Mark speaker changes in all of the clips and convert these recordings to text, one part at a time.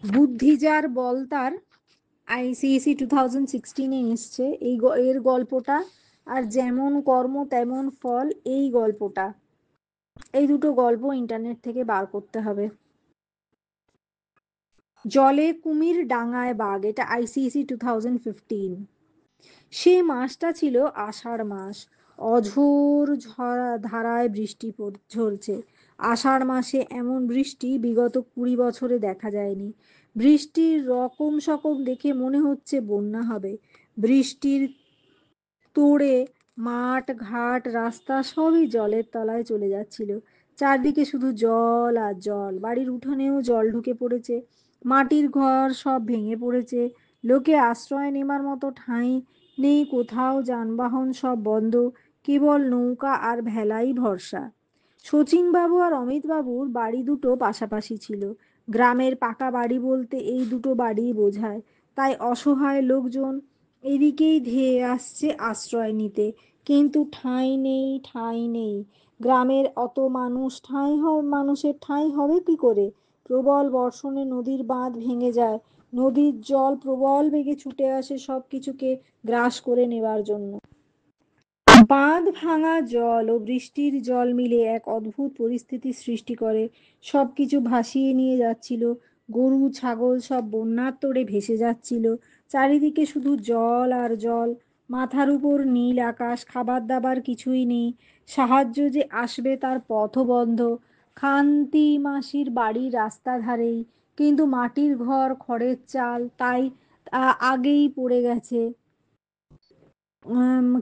Speaker 1: বুদ্ধি যার বল তার, ICSE 2016 এসছে এর গল্পটা। আর যেমন কর্ম তেমন ফল, এই গল্পটা, এই দুটো গল্প ইন্টারনেট থেকে বার করতে হবে। জলে কুমির ডাঙায় বাঘ, এটা ICSE 2015। সে মাসটা ছিল আষাঢ় মাস। অঝোর ধারায় বৃষ্টি ঝরছে। আষাঢ় মাসে এমন বৃষ্টি বিগত 20 বছরে দেখা যায়নি। বৃষ্টির রকম সকম দেখে মনে হচ্ছে বন্যা হবে। বৃষ্টির তোড়ে মাঠ ঘাট রাস্তা সবই জলের তলায় চলে যাচ্ছিল। চারদিকে শুধু জল আর জল। বাড়ির উঠোনেও জল ঢুকে পড়েছে। মাটির ঘর সব ভেঙে পড়েছে। লোকে আশ্রয় নেবার মতো ঠাঁই নেই কোথাও। যানবাহন সব বন্ধ। কেবল নৌকা আর ভেলাই ভরসা। শচীনবাবু আর অমিতবাবুর বাড়ি দুটো পাশাপাশি ছিল। গ্রামের পাকা বাড়ি বলতে এই দুটো বাড়িই বোঝায়। তাই অসহায় লোকজন এদিকেই ধেয়ে আসছে আশ্রয় নিতে। কিন্তু ঠাঁই নেই, ঠাঁই নেই। গ্রামের অত মানুষের ঠাঁই হবে কি করে? প্রবল বর্ষণে নদীর বাঁধ ভেঙে যায়। নদীর জল প্রবল বেগে ছুটে আসে সব কিছুকে গ্রাস করে নেবার জন্য। বাঁধ ভাঙা জল ও বৃষ্টির জল মিলে এক অদ্ভুত পরিস্থিতির সৃষ্টি করে। সবকিছু ভাসিয়ে নিয়ে যাচ্ছিল। গরু ছাগল সব বন্যার তোড়ে ভেসে যাচ্ছিল। চারিদিকে শুধু জল আর জল। মাথার উপর নীল আকাশ। খাবার দাবার কিছুই নেই। সাহায্য যে আসবে তার পথও বন্ধ। খান্তি মাসির বাড়ি রাস্তা ধারেই, কিন্তু মাটির ঘর, খড়ের চাল, তাই আগেই পড়ে গেছে।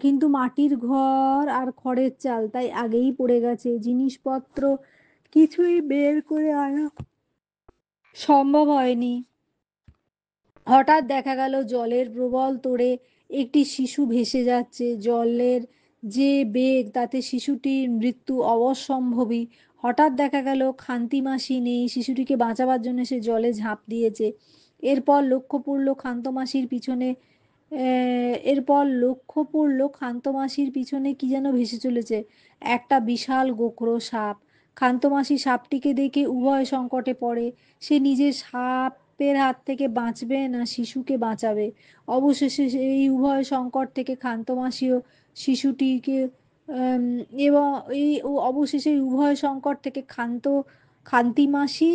Speaker 1: কিন্তু মাটির ঘর আর খড়ের চাল তাই আগেই পড়ে গেছে। জিনিসপত্র কিছুই বের করে আনা সম্ভব হয়নি। হঠাৎ দেখা গেল জলের প্রবল তোড়ে একটি শিশু ভেসে যাচ্ছে। জলের যে বেগ, তাতে শিশুটির মৃত্যু অবশ্যম্ভাবী। হঠাৎ দেখা গেল খান্তি মাসি নেই। শিশুটিকে বাঁচাবার জন্য সে জলে ঝাঁপ দিয়েছে। এরপর লক্ষ্য পড়ল খান্তমাসির পিছনে খান্তমাসির পিছনে কি যেন ভেসে চলেছে, একটা বিশাল গোখরো সাপ। খান্তমাসি সাপটিকে দেখে উভয় সংকটে পড়ে। সে নিজে সাপের হাত থেকে বাঁচবে না শিশুকে বাঁচাবে। অবশেষে এই উভয় সংকট থেকে খান্তমাসিও শিশুটিকে আম, এবং অবশেষে উভয় সংকট থেকে খান্তিমাসি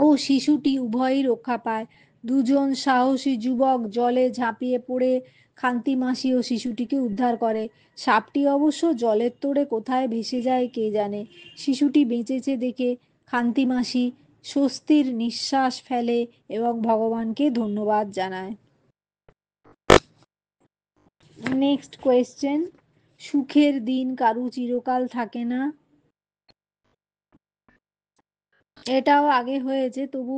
Speaker 1: ও শিশুটি উভয়ই রক্ষা পায়। দুজন সাহসী যুবক জলে ঝাঁপিয়ে পড়ে খান্তিমাসি ও শিশুটিকে উদ্ধার করে। সাপটি অবশ্য জলের তোড়ে কোথায় ভেসে যায় কে জানে। শিশুটি বেঁচেছে দেখে খান্তিমাসি স্বস্তির নিঃশ্বাস ফেলে এবং ভগবানকে ধন্যবাদ জানায়। Next question. সুখের দিন কারু চিরকাল থাকে না। এটাও আগে হয়েছে, তবু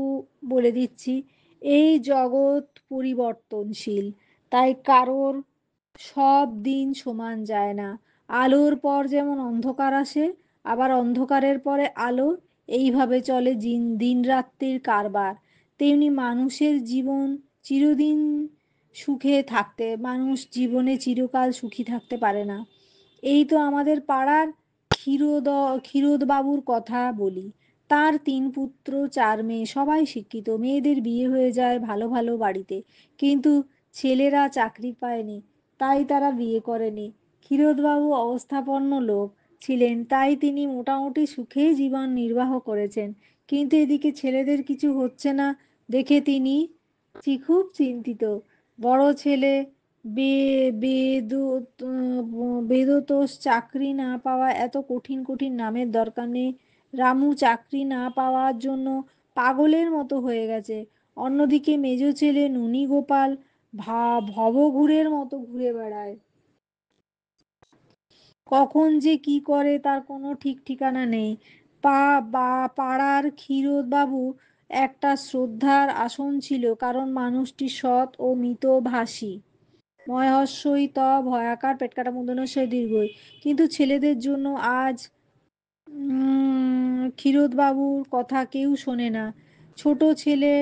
Speaker 1: বলে দিচ্ছি। এই জগৎ পরিবর্তনশীল, তাই কারোর সব দিন সমান যায় না। আলোর পর যেমন অন্ধকার আসে, আবার অন্ধকারের পরে আলো, এইভাবে চলে দিন রাত্রির কারবার। তেমনি মানুষের জীবন চিরদিন মানুষ জীবনে চিরকাল সুখী থাকতে পারে না। এই তো আমাদের পাড়ার ক্ষীরোদবাবুর কথা বলি। তার 3 পুত্র 4 মেয়ে, সবাই শিক্ষিত। মেয়েদের বিয়ে হয়ে যায় ভালো ভালো বাড়িতে, কিন্তু ছেলেরা চাকরি পায়নি, তাই তারা বিয়ে করেনি। ক্ষীরোদবাবু অবস্থাপন্ন লোক ছিলেন, তাই তিনি মোটামুটি সুখেই জীবন নির্বাহ করেছেন। কিন্তু এদিকে ছেলেদের কিছু হচ্ছে না দেখে তিনি খুব চিন্তিত। বড় ছেলে বেদতোষ চাকরি না পাওয়া, এত কঠিন কঠিন নামের দরকার নেই। রামু চাকরি না পাওয়ার জন্য পাগলের মতো হয়ে গেছে। অন্যদিকে মেজ ছেলে ননীগোপাল ভবঘুরের মতো ঘুরে বেড়ায়। কখন যে কি করে তার কোনো ঠিক ঠিকানা নেই। পাড়ার ক্ষীরোদবাবু একটা শ্রদ্ধার আসন ছিল, কারণ মানুষটি সৎ ও মিতভাষী। ময়হস্যই ত ভয়াকার পেটকাটা মূর্ধন্যস্বই দীর্ঘই। কিন্তু ছেলেদের জন্য আজ ক্ষীরোদবাবুর কথা কেউ শোনে না। ছোট ছেলে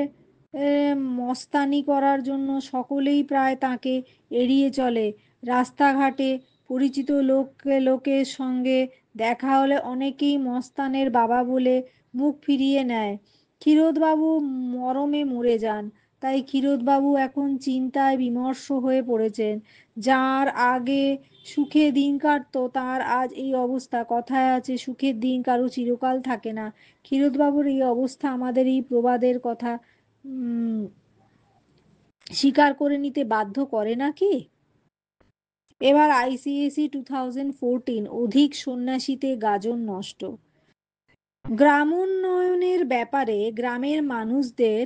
Speaker 1: মস্তানি করার জন্য সকলেই প্রায় তাকে এড়িয়ে চলে। রাস্তাঘাটে পরিচিত লোকের সঙ্গে দেখা হলে অনেকেই মস্তানের বাবা বলে মুখ ফিরিয়ে নেয়। ক্ষীরোদবাবু মরমে মরে যান। তাই ক্ষীরোদবাবু এখন চিন্তায় বিমর্ষ হয়ে পড়েছেন। যার আগে সুখে দিন কাটতো তার আজ এই অবস্থা। কথায় আছে সুখের দিন কারো চিরকাল থাকে না। ক্ষীরোদবাবুর এই অবস্থা আমাদের এই প্রবাদের কথা স্বীকার করে নিতে বাধ্য করে নাকি? এবার আইসিএসি 2014, অধিক সন্ন্যাসীতে গাজন নষ্ট। গ্রামোন্নয়নের ব্যাপারে গ্রামের মানুষদের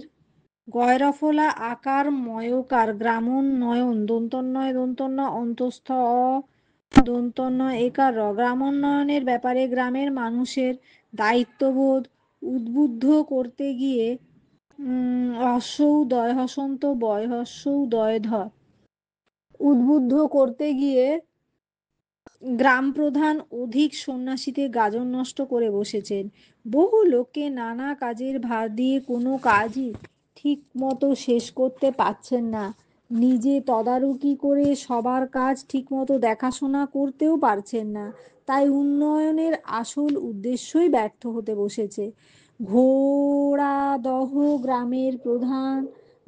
Speaker 1: গয়রফলা আকার ময়কার গ্রামোন্নয়ন দন্তন্নয় দন্তন্য অন্তস্থ অ দন্তন্য একার র। গ্রামোন্নয়নের ব্যাপারে গ্রামের মানুষের দায়িত্ববোধ উদ্বুদ্ধ করতে গিয়ে হস্যৌ দয় হসন্ত বয় হস্যৌ দয় ধ উদ্বুদ্ধ করতে গিয়ে গ্রাম প্রধান অধিক সন্ন্যাসীতে গাজন নষ্ট করে বসেছেন। বহু লোককে নানা কাজের ভার দিয়ে কোনো কাজই ঠিক মতো শেষ করতে পারছেন না। নিজে তদারকি করে সবার কাজ ঠিকমতো দেখাশোনা করতেও পারছেন না। তাই উন্নয়নের আসল উদ্দেশ্যই ব্যর্থ হতে বসেছে। ঘোড়াদহ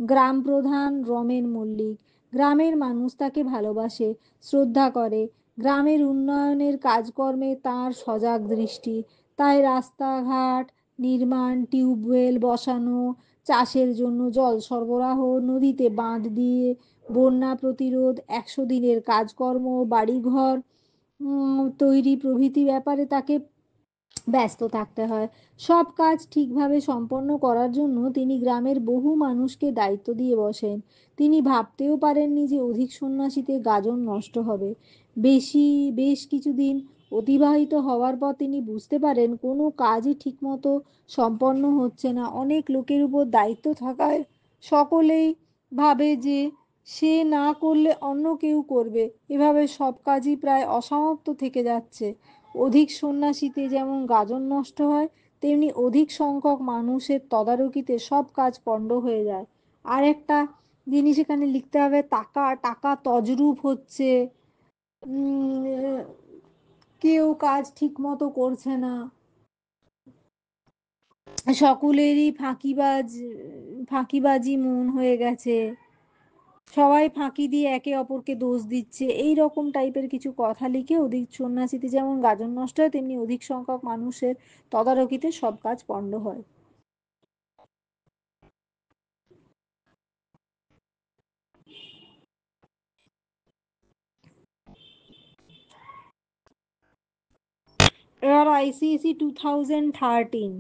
Speaker 1: গ্রাম প্রধান রমেন মল্লিক। গ্রামের মানুষ তাকে ভালোবাসে, শ্রদ্ধা করে। গ্রামের উন্নয়নের কাজকর্মে তার সজাগ দৃষ্টি। তাই রাস্তাঘাট নির্মাণ, টিউবওয়েল বসানো, চাষের জন্য জল সরবরাহ, নদীতে বাঁধ দিয়ে বন্যা প্রতিরোধ, 100 দিনের কাজকর্ম, বাড়িঘর তৈরি প্রভৃতি ব্যাপারে তাকে ব্যস্ত থাকতে হয়। সব কাজ ঠিকভাবে সম্পন্ন করার জন্য তিনি গ্রামের বহু মানুষকে দায়িত্ব দিয়ে বসেন। তিনি ভাবতেও পারেননি যে অধিক সন্ন্যাসীতে গাজন নষ্ট হবে। বেশ কিছুদিন অতিবাহিত হওয়ার পর তিনি বুঝতে পারেন কোনো কাজই ঠিকমতো সম্পন্ন হচ্ছে না। অনেক লোকের উপর দায়িত্ব থাকায় সকলেই ভাবে যে সে না করলে অন্য কেউ করবে। এভাবে সব কাজই প্রায় অসমাপ্ত থেকে যাচ্ছে। অধিক সন্ন্যাসীতে যেমন গাজন নষ্ট হয়, তেমনি অধিক সংখ্যক মানুষের তদারকিতে সব কাজ পণ্ড হয়ে যায়। আর একটা জিনিস এখানে লিখতে হবে, টাকা টাকা তজরূপ হচ্ছে, কেউ কাজ ঠিক মতো করছে না, সকলেরই ফাঁকিবাজি মন হয়ে গেছে, সবাই ফাঁকি দিয়ে একে অপরকে দোষ দিচ্ছে। এই রকম টাইপের কিছু কথা লিখে অধিক সন্ন্যাসীতে যেমন গাজন নষ্ট হয়, তেমনি অধিক সংখ্যক মানুষের তদারকিতে সব কাজ পণ্ড হয়। এবার আইসিএসি 2013,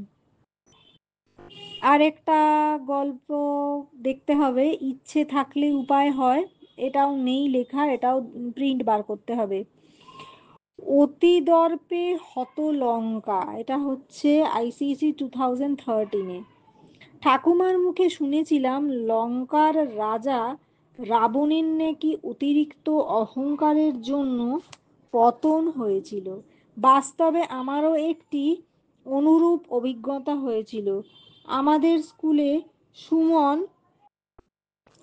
Speaker 1: আরেকটা গল্প দেখতে হবে, ইচ্ছে থাকলে উপায় হয়। এটাও নেই লেখা, এটাও প্রিন্ট বার করতে হবে। অতিদর্পে হত লঙ্কা, এটা হচ্ছে আইসিএসি 2013-এ। ঠাকুমার মুখে শুনেছিলাম লঙ্কার রাজা রাবণের নাকি অতিরিক্ত অহংকারের জন্য পতন হয়েছিল। বাস্তবে আমারও একটি অনুরূপ অভিজ্ঞতা হয়েছিল। আমাদের স্কুলে সুমন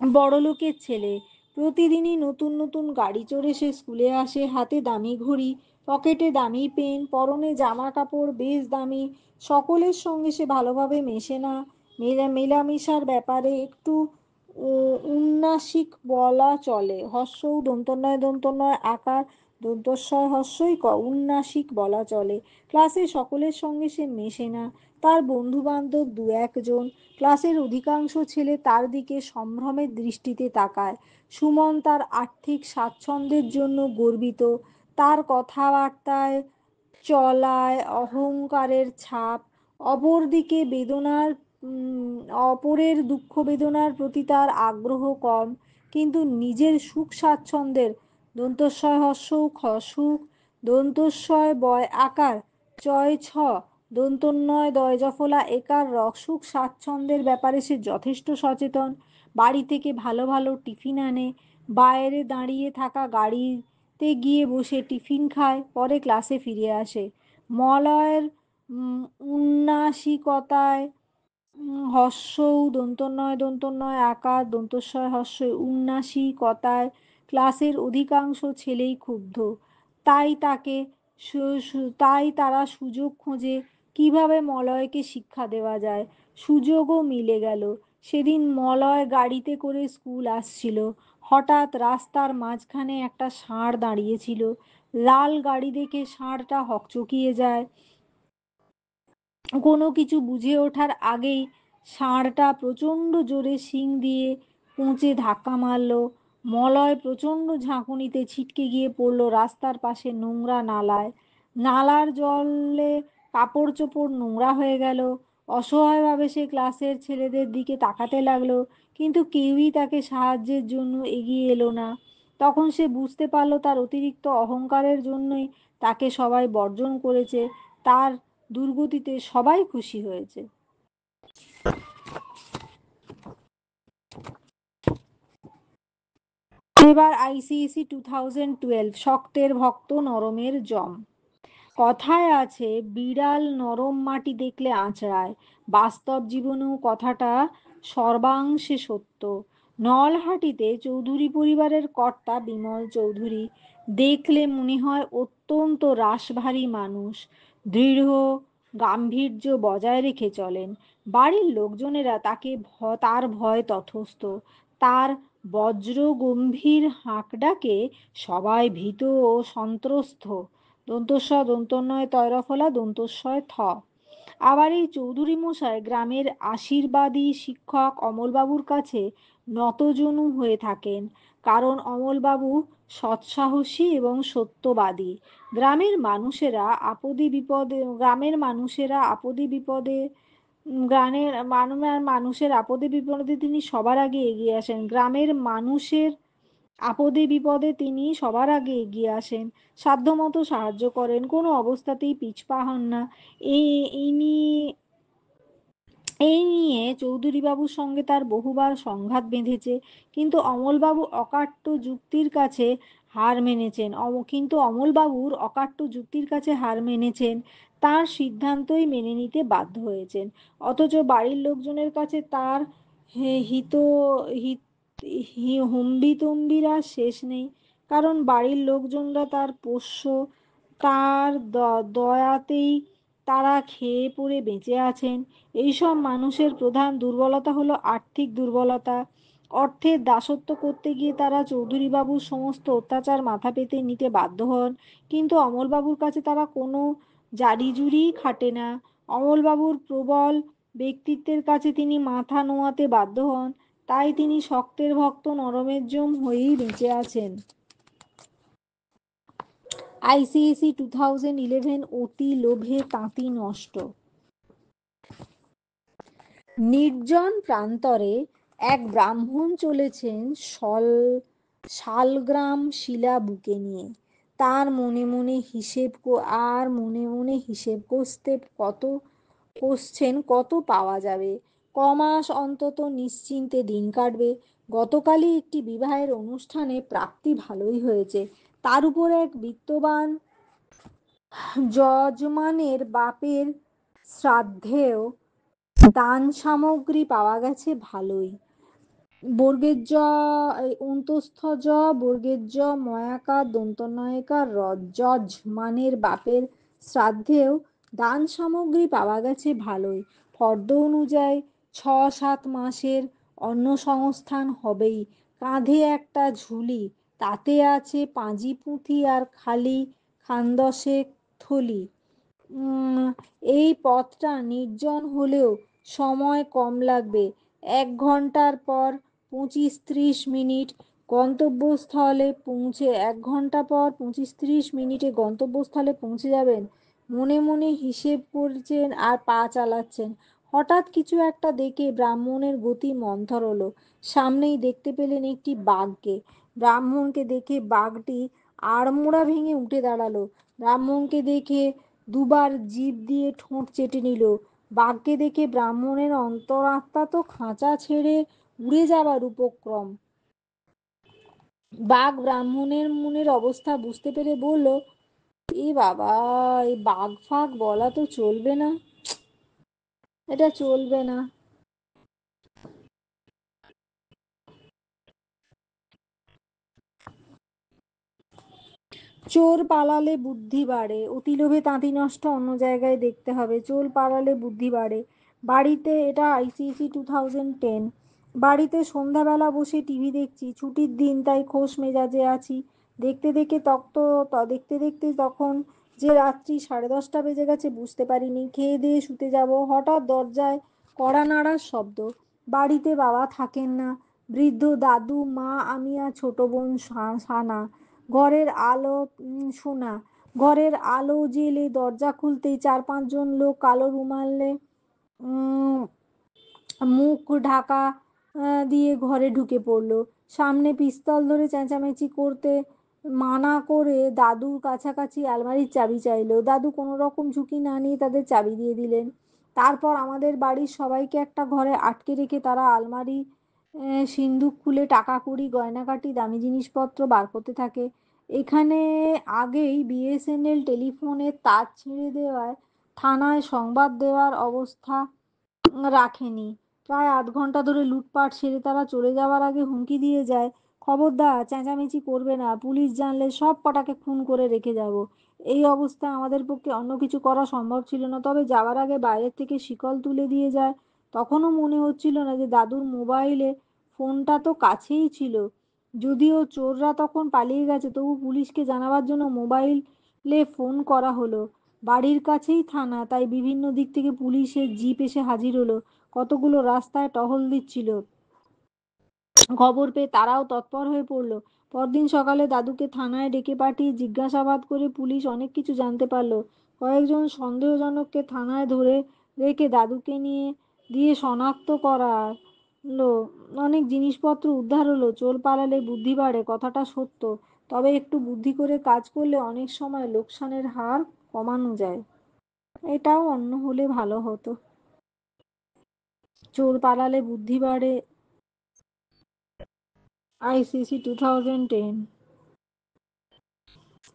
Speaker 1: বড়লোকের ছেলে। প্রতিদিনই নতুন নতুন গাড়ি চড়ে সে স্কুলে আসে, হাতে দামি ঘড়ি, পকেটে দামি পেন, পরনে জামা কাপড় বেশ দামি। সকলের সঙ্গে সে ভালোভাবে মেশে না। মেলামেশার ব্যাপারে একটু উন্নাসিক বলা চলে। হস্যৌ দন্তন্বয় দন্তন্বয় আকার দন্তস্বয় হস্যই ক, উন্নাসিক বলা চলে। ক্লাসে সকলের সঙ্গে সে মেশে না। তার বন্ধু বান্ধব দু একজন, ক্লাসের অধিকাংশ ছেলে তার দিকে সম্ভ্রমের দৃষ্টিতে তাকায়। সুমন তার আর্থিক স্বাচ্ছন্দ্যের জন্য গর্বিত। তার কথাবার্তায় চলায় অহংকারের ছাপ। অপরদিকে অপরের দুঃখ বেদনার প্রতি তার আগ্রহ কম। কিন্তু নিজের সুখ স্বাচ্ছন্দ্যের দন্তস্বয় হস্যৌ খ সুখ, দন্তস্বয় বয় আকার চয় ছ, দন্তন্বয় দয় জফলা একার র, সুখ স্বাচ্ছন্দ্যের ব্যাপারে সে যথেষ্ট সচেতন। বাড়ি থেকে ভালো ভালো টিফিন আনে, বাইরে দাঁড়িয়ে থাকা গাড়িতে গিয়ে বসে টিফিন খায়, পরে ক্লাসে ফিরে আসে। মলয়ের উন্নাসিকতায় হস্যৌ দন্তন্বয় আকার দন্তস্বয় হস্যই উন্নাসিকতায় ক্লাসের অধিকাংশ ছেলেই ক্ষুব্ধ। তাই তারা সুযোগ খোঁজে কিভাবে মলয়কে শিক্ষা দেওয়া যায়। সুযোগও মিলে গেল। সেদিন মলয় গাড়িতে করে স্কুল আসছিল। হঠাৎ রাস্তার মাঝখানে একটা ষাঁড় দাঁড়িয়েছিল। লাল গাড়ি দেখে ষাঁড়টা হকচকিয়ে যায়। কোনো কিছু বুঝে ওঠার আগেই ষাঁড়টা প্রচণ্ড জোরে শিং দিয়ে কোঁচে ধাক্কা মারল। মলয় প্রচণ্ড ঝাঁকুনিতে ছিটকে গিয়ে পড়ল রাস্তার পাশে নোংরা নালায়। নালার জলে কাপড় চোপড় নোংরা হয়ে গেল। অসহায়ভাবে সে ক্লাসের ছেলেদের দিকে তাকাতে লাগলো, কিন্তু কেউই তাকে সাহায্যের জন্য এগিয়ে এলো না। তখন সে বুঝতে পারলো তার অতিরিক্ত অহংকারের জন্যই তাকে সবাই বর্জন করেছে। তার দুর্গতিতে সবাই খুশি হয়েছে। এবার আইসিএসি 2012, শক্তের ভক্ত নরমের জম। কথায় আছে বিড়াল নরম মাটি দেখলে আঁচড়ায়। বাস্তব জীবনেও কথাটা সর্বাংশে সত্য। নলহাটিতে চৌধুরী পরিবারের কর্তা বিমল চৌধুরী দেখলে মনে হয় অত্যন্ত রাশভারী মানুষ। দৃঢ় গাম্ভীর্য বজায় রেখে চলেন। বাড়ির লোকজনেরা তার ভয় তথস্থ। তার বজ্র গম্ভীর হাঁক ডাকে সবাই ভীত ও সন্ত্রস্ত। দন্তস্ব দন্তন্বয় তয়রফলা দন্তস্বয় থ। আবার এই চৌধুরী মশাই গ্রামের আশীর্বাদী শিক্ষক অমলবাবুর কাছে নতজনু হয়ে থাকেন, কারণ অমলবাবু সৎসাহসী এবং সত্যবাদী। গ্রামের মানুষের আপদে বিপদে তিনি সবার আগে এগিয়ে আসেন। গ্রামের মানুষের আপদে বিপদে তিনি সবার আগে এগিয়ে আসেন, সাধ্যমতো সাহায্য করেন, কোনো অবস্থাতেই পিছপা হন না। এই এই নিয়ে এই নিয়ে চৌধুরীবাবুর সঙ্গে তার বহুবার সংঘাত বেঁধেছে, কিন্তু অমলবাবুর অকাট্য যুক্তির কাছে হার মেনেছেন, তার সিদ্ধান্তই মেনে নিতে বাধ্য হয়েছেন। অথচ বাড়ির লোকজনের কাছে তার হিত হম্বিতম্বির শেষ নেই, কারণ বাড়ির লোকজনরা তার পোষ্য। তার দয়াতেই তারা খেয়ে পরে বেঁচে আছেন। এইসব মানুষের প্রধান দুর্বলতা হলো আর্থিক দুর্বলতা। অর্থের দাসত্ব করতে গিয়ে তারা চৌধুরীবাবুর সমস্ত অত্যাচার মাথা পেতে নিতে বাধ্য হন, কিন্তু অমলবাবুর কাছে তারা কোনো জারিজুরিই খাটে না। অমলবাবুর প্রবল ব্যক্তিত্বের কাছে তিনি মাথা নোয়াতে বাধ্য হন, তাই তিনি শক্তের ভক্ত নরমের জম হয়েই বেঁচে আছেন। আইসিএসি 2011, অতি লোভে তাঁতি নষ্ট। নির্জন প্রান্তরে এক ব্রাহ্মণ চলেছেন শালগ্রাম শিলা বুকে নিয়ে। তার মনে মনে হিসেব কষছেন কত পাওয়া যাবে। কমাস অন্তত নিশ্চিন্তে দিন কাটবে। গতকালই একটি বিবাহের অনুষ্ঠানে প্রাপ্তি ভালোই হয়েছে, তার উপর এক বিত্তবান যজমানের বাপের শ্রাদ্ধেও দান সামগ্রী পাওয়া গেছে ভালোই। বর্গের জ অন্তস্থ জ বর্গের জ ময়াকার দন্তনয়কার যজমানের বাপের শ্রাদ্ধেও দান সামগ্রী পাওয়া গেছে ভালোই। ফর্দ অনুযায়ী 6-7 মাসের অন্ন সংস্থান হবেই। কাঁধে একটা ঝুলি, তাতে আছে পাঁজি পুঁথি আর খালি খানদশেক থলি। এই পথটা নির্জন হলেও সময় কম লাগবে। 1 ঘন্টার পর 25-30 মিনিট গন্তব্যস্থলে পৌঁছে 1 ঘন্টা পর 25-30 মিনিটে গন্তব্যস্থলে পৌঁছে যাবেন। মনে মনে হিসেব করছেন আর পা চালাচ্ছেন। হঠাৎ কিছু একটা দেখে ব্রাহ্মণের গতি মন্থর হলো। সামনেই দেখতে পেলেন একটি বাঘকে। ব্রাহ্মণকে দেখে বাঘটি আড়মোড়া ভেঙে উঠে দাঁড়ালো। ব্রাহ্মণকে দেখে দুবার জিভ দিয়ে ঠোঁট চেটে নিল। বাঘকে দেখে ব্রাহ্মণের অন্তরাত্মা তো খাঁচা ছেড়ে উড়ে যাবার উপক্রম। বাঘ ব্রাহ্মণের মনের অবস্থা বুঝতে পেরে বলল, এ বাবা, এই বাঘ ফাঘ বলা তো চলবে না, এটা চলবে না। চোর পালালে বুদ্ধি বাড়ে, অতি লোভে তাঁতি নষ্ট, অন্য জায়গায় দেখতে হবে। চোর পালালে বুদ্ধি বাড়ে। বাড়িতে, এটা আইসিসি 2010। বাড়িতে সন্ধ্যাবেলা বসে টিভি দেখছি, ছুটির দিন তাই খোশ মেজাজে আছি। দেখতে দেখে দেখতে দেখতে তখন যে রাত্রি 10:30 বেজে গেছে বুঝতে পারিনি। খেয়ে দিয়ে শুতে যাব, হঠাৎ দরজায় কড়া নাড়ার শব্দ। বাড়িতে বাবা থাকেন না, বৃদ্ধ দাদু, মা, আমি আর ছোট বোন সানা। ঘরের আলো শোনা। ঘরের আলো জেলে দরজা খুলতেই 4-5 জন লোক কালো রুমালে উম মুখ ঢাকা দিয়ে ঘরে ঢুকে পড়লো। সামনে পিস্তল ধরে চেঁচামেচি করতে মানা করে দাদুর কাছাকাছি আলমারির চাবি চাইলো। দাদু কোনো রকম ঝুঁকি না নিয়ে তাদের চাবি দিয়ে দিলেন। তারপর আমাদের বাড়ির সবাইকে একটা ঘরে আটকে রেখে তারা আলমারি সিন্দুক খুলে টাকা কড়ি গয়নাগাটি দামি জিনিসপত্র বার করতে থাকে। এখানে আগেই বিএসএনএল টেলিফোনের তার ছিঁড়ে দেওয়ায় থানায় সংবাদ দেওয়ার অবস্থা রাখেনি। প্রায় 8 ঘন্টা ধরে লুটপাট সেরে তারা চলে যাওয়ার আগে হুমকি দিয়ে যায়, খবরদার চেঁচামেচি করবে না, পুলিশ জানলে সব কটাকে খুন করে রেখে যাব। এই অবস্থায় আমাদের পক্ষে অন্য কিছু করা সম্ভব ছিল না, তবে যাওয়ার আগে বাইরের থেকে শিকল তুলে দিয়ে যায়। তখনও মনে হচ্ছিল না যে দাদুর মোবাইলে ফোনটা তো কাছেই ছিল। যদিও চোররা তখন পালিয়ে গেছে, তবু পুলিশকে জানাবার জন্য মোবাইলে ফোন করা হলো। বাড়ির কাছেই থানা, তাই বিভিন্ন দিক থেকে পুলিশের জিপ এসে হাজির হলো। কতগুলো রাস্তায় টহল দিচ্ছিল। খবর পেয়ে তারাও তৎপর হয়ে পড়লো। পরদিন সকালে দাদুকে থানায় ডেকে পাঠিয়ে জিজ্ঞাসাবাদ করে পুলিশ অনেক কিছু জানতে পারলো। কয়েকজন সন্দেহজনককে থানায় ধরে রেখে দাদুকে নিয়ে দিয়ে শনাক্ত করালো। অনেক জিনিসপত্র উদ্ধার হলো। চোর পালালে বুদ্ধি বাড়ে, কথাটা সত্য। তবে একটু বুদ্ধি করে কাজ করলে অনেক সময় লোকসানের হার কমানো যায়। এটাও অন্য হলে ভালো হতো। চোর পালালে বুদ্ধি বাড়ে, আইসিসি 2010।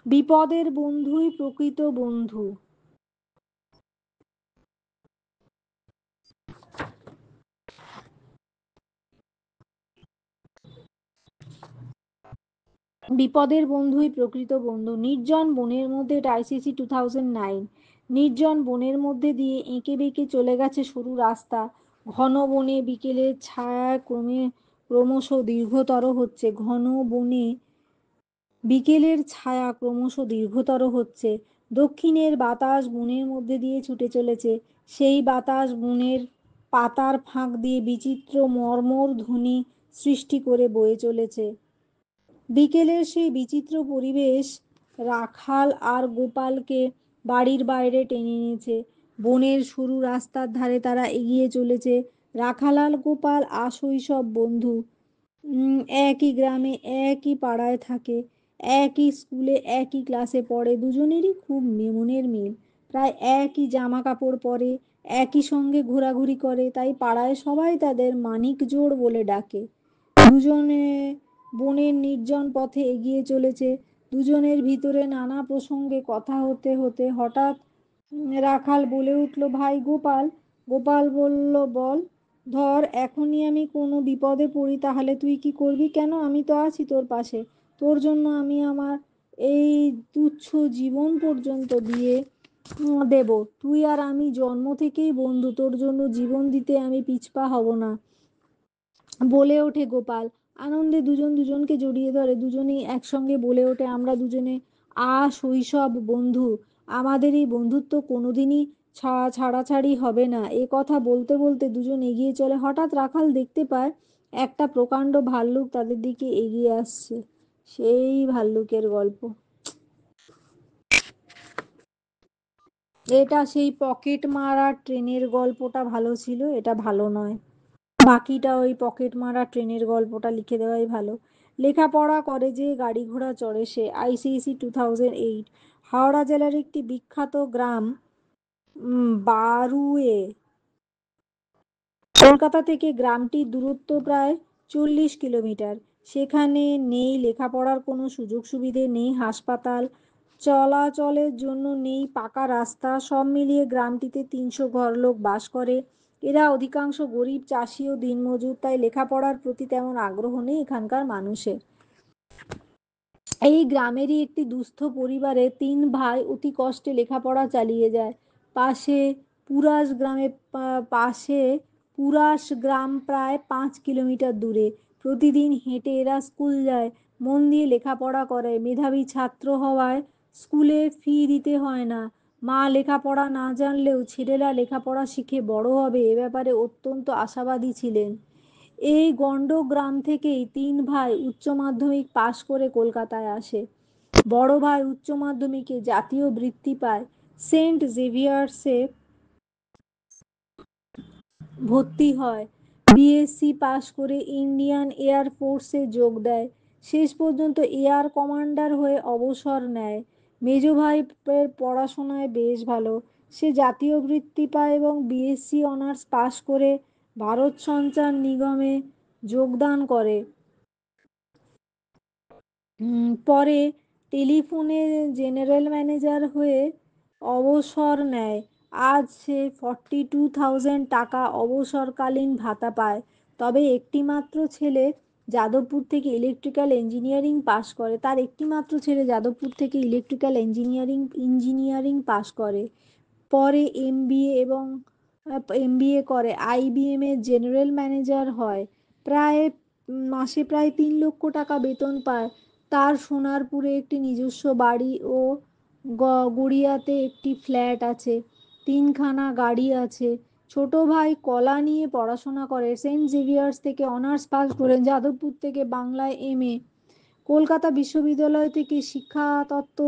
Speaker 1: বিপদের বন্ধুই প্রকৃত বন্ধু। বিপদের বন্ধুই প্রকৃত বন্ধু। নির্জন বনের মধ্যে, এটা আইসিসি 2009। নির্জন বনের মধ্যে দিয়ে এঁকে বেঁকে চলে গেছে সরু রাস্তা। ঘন বনে বিকেলের ছায়া ক্রমশ দীর্ঘতর হচ্ছে। ঘন বনে বিকেলের ছায়া ক্রমশ দীর্ঘতর হচ্ছে। দক্ষিণের বাতাস বনের মধ্যে দিয়ে ছুটে চলেছে। সেই বাতাস বনের পাতার ফাঁক দিয়ে বিচিত্র মর্মর ধ্বনি সৃষ্টি করে বয়ে চলেছে। বিকেলের সেই বিচিত্র পরিবেশ রাখাল আর গোপালকে বাড়ির বাইরে টেনে এনেছে। বনের সরু রাস্তার ধারে তারা এগিয়ে চলেছে। রাখাল আর গোপাল আশৈশব বন্ধু। একই গ্রামে একই পাড়ায় থাকে, একই স্কুলে একই ক্লাসে পড়ে। দুজনেরই খুব মনের মিল। প্রায় একই জামা কাপড় পরে, একই সঙ্গে ঘোরাঘুরি করে, তাই পাড়ায় সবাই তাদের মানিক জোড় বলে ডাকে। দুজনে বনের নির্জন পথে এগিয়ে চলেছে। দুজনের ভিতরে নানা প্রসঙ্গে কথা হতে হতে হঠাৎ রাখাল বলে উঠল, ভাই গোপাল। গোপাল বলল, বল। ধর এখনই আমি কোনো বিপদে পড়ি, তাহলে তুই কি করবি? কেন, আমি তো আছি তোর পাশে। তোর জন্য আমি আমার এই তুচ্ছ জীবন পর্যন্ত দিয়ে দেব। তুই আর আমি জন্ম থেকেই বন্ধু, তোর জন্য জীবন দিতে আমি পিছপা হব না, বলে ওঠে গোপাল। আনন্দে দুজন দুজনকে জড়িয়ে ধরে। দুজনেই একসঙ্গে বলে ওঠে, আমরা দুজনে শৈশব বন্ধু। আমাদের এই বন্ধুত্ব কোনোদিনই ছাড়াছাড়ি হবে না। এ কথা বলতে বলতে দুজন এগিয়ে চলে। হঠাৎ রাখাল দেখতে পায় একটা প্রকাণ্ড ভাল্লুক তাদের দিকে এগিয়ে আসছে। সেই ভাল্লুকের গল্প। এটা সেই পকেট মারা ট্রেনের গল্পটা ভালো ছিল, এটা ভালো নয়। বাকিটা ওই পকেট মারা ট্রেনের গল্পটা লিখে দেওয়াই ভালো। লেখাপড়া করে যে, গাড়ি ঘোড়া চড়ে সে। আইসিসি 2008। হাওড়া জেলার একটি বিখ্যাত গ্রাম বারুয়ে। কলকাতা থেকে গ্রামটির দূরত্ব প্রায় 40 কিলোমিটার। সেখানে নেই লেখাপড়ার কোনো সুযোগ সুবিধে, নেই হাসপাতাল, চলাচলের জন্য নেই পাকা রাস্তা। সব মিলিয়ে গ্রামটিতে 300 ঘর লোক বাস করে। এরা অধিকাংশ গরিব চাষি ও দিনমজুর, তাই লেখাপড়ার প্রতি তেমন আগ্রহ নেই এখানকার মানুষের। এই গ্রামেরই একটি দুস্থ পরিবারে তিন ভাই অতি কষ্টে লেখাপড়া চালিয়ে যায়। পাশে পুরাস গ্রামে পাশে পুরাস গ্রাম প্রায় 5 কিলোমিটার দূরে। প্রতিদিন হেঁটে এরা স্কুল যায়, মন দিয়ে লেখাপড়া করে। মেধাবী ছাত্র হওয়ায় স্কুলে ফি দিতে হয় না। মা লেখাপড়া না জানলেও ছেলেরা লেখাপড়া শিখে বড় হবে এ ব্যাপারে অত্যন্ত আশাবাদী ছিলেন। এই গণ্ড গ্রাম থেকেই তিন ভাই উচ্চ মাধ্যমিক পাশ করে কলকাতায় আসে। বড় ভাই উচ্চ মাধ্যমিকে জাতীয় বৃত্তি পায়, সেন্ট জেভিয়ার্সে ভর্তি হয়, বিএসসি পাশ করে ইন্ডিয়ান এয়ার ফোর্সে যোগ দেয়, শেষ পর্যন্ত এয়ার কমান্ডার হয়ে অবসর নেয়। মেজ ভাইয়ের পড়াশোনায় বেশ ভালো, সে জাতীয় বৃত্তি পায় এবং বিএসসি অনার্স পাশ করে ভারত সঞ্চার নিগমে যোগদান করে। পরে টেলিফোনে জেনারেল ম্যানেজার হয়ে অবসর নেয়। আজ সে 42,000 টাকা অবসরকালীন ভাতা পায়। তবে একটিমাত্র ছেলে যাদবপুর থেকে ইলেকট্রিক্যাল ইঞ্জিনিয়ারিং পাশ করে, তার একটিমাত্র ছেলে যাদবপুর থেকে ইলেকট্রিক্যাল ইঞ্জিনিয়ারিং পাশ করে। পরে এমবিএ করে আইবিএম এর জেনারেল ম্যানেজার হয়। প্রায় মাসে প্রায় 3 লক্ষ টাকা বেতন পায়। তার সোনারপুরে একটি নিজস্ব বাড়ি ও গড়িয়াতে একটি ফ্ল্যাট আছে, তিনখানা গাড়ি আছে। ছোট ভাই কলা নিয়ে পড়াশোনা করে, সেন্ট জেভিয়ার্স থেকে অনার্স পাস করেন, যাদবপুর থেকে বাংলায় এমএ, কলকাতা বিশ্ববিদ্যালয় থেকে শিক্ষাতত্ত্ব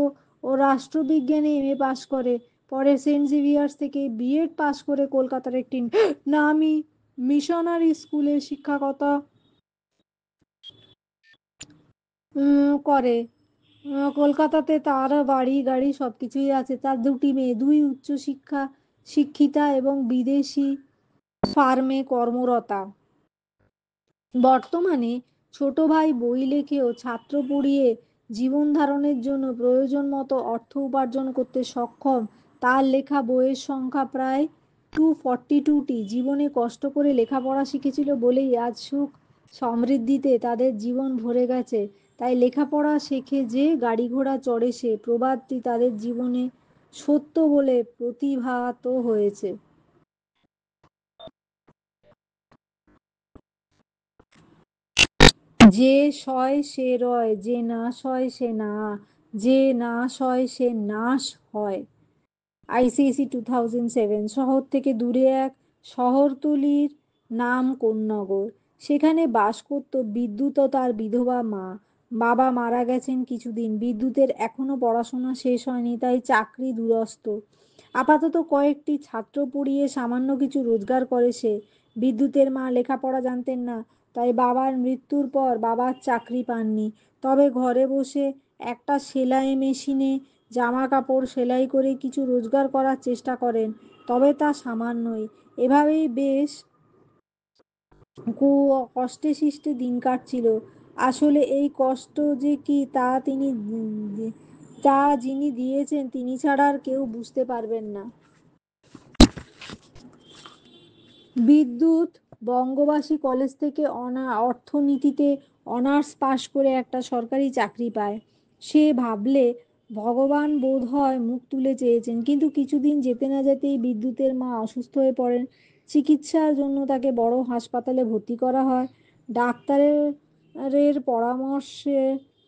Speaker 1: ও রাষ্ট্রবিজ্ঞানে এমএ পাশ করে। পরে সেন্ট জেভিয়ার্স থেকে বিএড পাশ করে কলকাতার একটি নামী মিশনারি স্কুলে শিক্ষকতা করে। কলকাতাতে তার বাড়ি গাড়ি সবকিছুই আছে। তার দুটি মেয়ে, দুই শিক্ষিতা এবং বিদেশি ফার্মে কর্মরতা। বর্তমানে ছোট ভাই বই লেখে ও ছাত্র পড়িয়ে জীবন ধারণের জন্য প্রয়োজন মতো অর্থ উপার্জন করতে সক্ষম। তার লেখা বইয়ের সংখ্যা প্রায় 242টি। জীবনে কষ্ট করে লেখাপড়া শিখেছিল বলেই আজ সুখ সমৃদ্ধিতে তাদের জীবন ভরে গেছে। তাই লেখাপড়া শেখে যে গাড়ি ঘোড়া চড়ে সে প্রবাদটি তাদের জীবনে সত্য বলে প্রতিভাত হয়েছে। যে সয় সে রয়, যে না সয় সে না, যে না সয় সে নাশ হয়। আইসিএসি 2007। শহর থেকে দূরে এক শহরতলির নাম কোন্নগর। সেখানে বাস করত বিদ্যুৎ ও তার বিধবা মা। বাবা মারা গেছেন কিছুদিন, বিদ্যুতের এখনো পড়াশোনা শেষ হয়নি, তাই চাকরি দুরস্ত। আপাতত কয়েকটি ছাত্র পড়িয়ে সামান্য কিছু রোজগার করে সে। বিদ্যুতের মা লেখাপড়া জানতেন না, তাই বাবার মৃত্যুর পর বাবার চাকরি পাননি। তবে ঘরে বসে একটা সেলাই মেশিনে জামা কাপড় সেলাই করে কিছু রোজগার করার চেষ্টা করেন, তবে তা সামান্যই। এভাবেই বেশ কষ্টে সৃষ্টে দিন কাটছিল। আসলে এই কষ্ট যে কি তা যিনি দিয়েছেন তিনি ছাড়া আর কেউ বুঝতে পারবেন না। বিদ্যুৎ বঙ্গবাসী কলেজ থেকে অর্থনীতিতে অনার্স পাশ করে একটা সরকারি চাকরি পায়। সে ভাবলে ভগবান বোধ হয় মুখ তুলে চেয়েছেন, কিন্তু কিছুদিন যেতে না যেতেই বিদ্যুতের মা অসুস্থ হয়ে পড়েন। চিকিৎসার জন্য তাকে বড় হাসপাতালে ভর্তি করা হয়। ডাক্তারের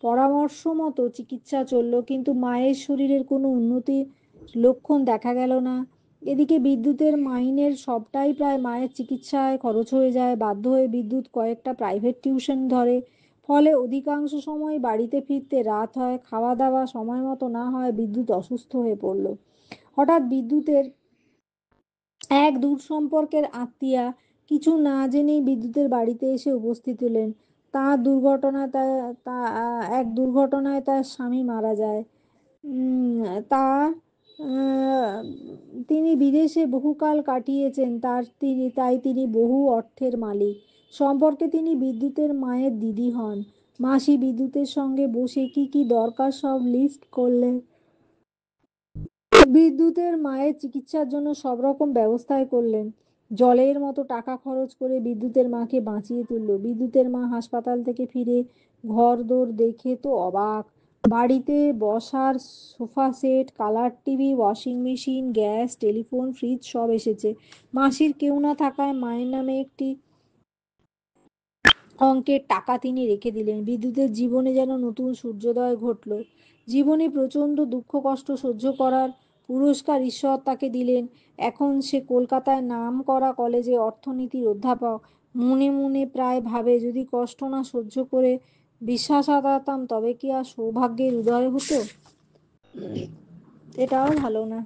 Speaker 1: পরামর্শ মতো চিকিৎসা চলল, কিন্তু মায়ের শরীরের কোনো উন্নতি লক্ষণ দেখা গেল না। এদিকে বিদ্যুতের মাইনের সবটাই প্রায় মায়ের চিকিৎসায় খরচ হয়ে যায়। বাধ্য হয়ে বিদ্যুৎ কয়েকটা প্রাইভেট টিউশন ধরে। ফলে অধিকাংশ সময় বাড়িতে ফিরতে রাত হয়। খাওয়া দাওয়া সময় মতো না হয় বিদ্যুৎ অসুস্থ হয়ে পড়ল। হঠাৎ বিদ্যুতের এক দূর সম্পর্কের আত্মীয়া কিছু না জেনেই বিদ্যুতের বাড়িতে এসে উপস্থিত হলেন। তার দুর্ঘটনায় তা তা এক দুর্ঘটনায় তার স্বামী মারা যায়। উম, তা আহ, তিনি বিদেশে বহুকাল কাটিয়েছেন, তাই তিনি বহু অর্থের মালিক। সম্পর্কে তিনি বিদ্যুতের মায়ের দিদি হন। মাসি বিদ্যুতের সঙ্গে বসে কি কি দরকার সব লিস্ট করলেন। বিদ্যুতের মায়ের চিকিৎসার জন্য সব রকম ব্যবস্থাই করলেন। জলের মতো টাকা খরচ করে বিদ্যুতের মাকে বাঁচিয়ে তুলল। বিদ্যুতের মা হাসপাতাল থেকে ফিরে ঘরদোর দেখে তো অবাক। বাড়িতে বসার sofa set, colour TV, washing machine, gas, telephone, fridge সব এসেছে। মাসির কেউ না থাকায় মায়ের নামে একটি অঙ্কের টাকা তিনি রেখে দিলেন। বিদ্যুতের জীবনে যেন নতুন সূর্যোদয় ঘটল। জীবনে প্রচণ্ড দুঃখ কষ্ট সহ্য করার পুরস্কার ঈশ্বর তাকে দিলেন। এখন সে কলকাতায় নাম করা কলেজে অর্থনীতির অধ্যাপক। মনে মনে প্রায় ভাবে, যদি কষ্ট না সহ্য করে বিশ্বাস হারাতাম তবে কি আর সৌভাগ্যের উদয় হতো? এটাও ভালো না।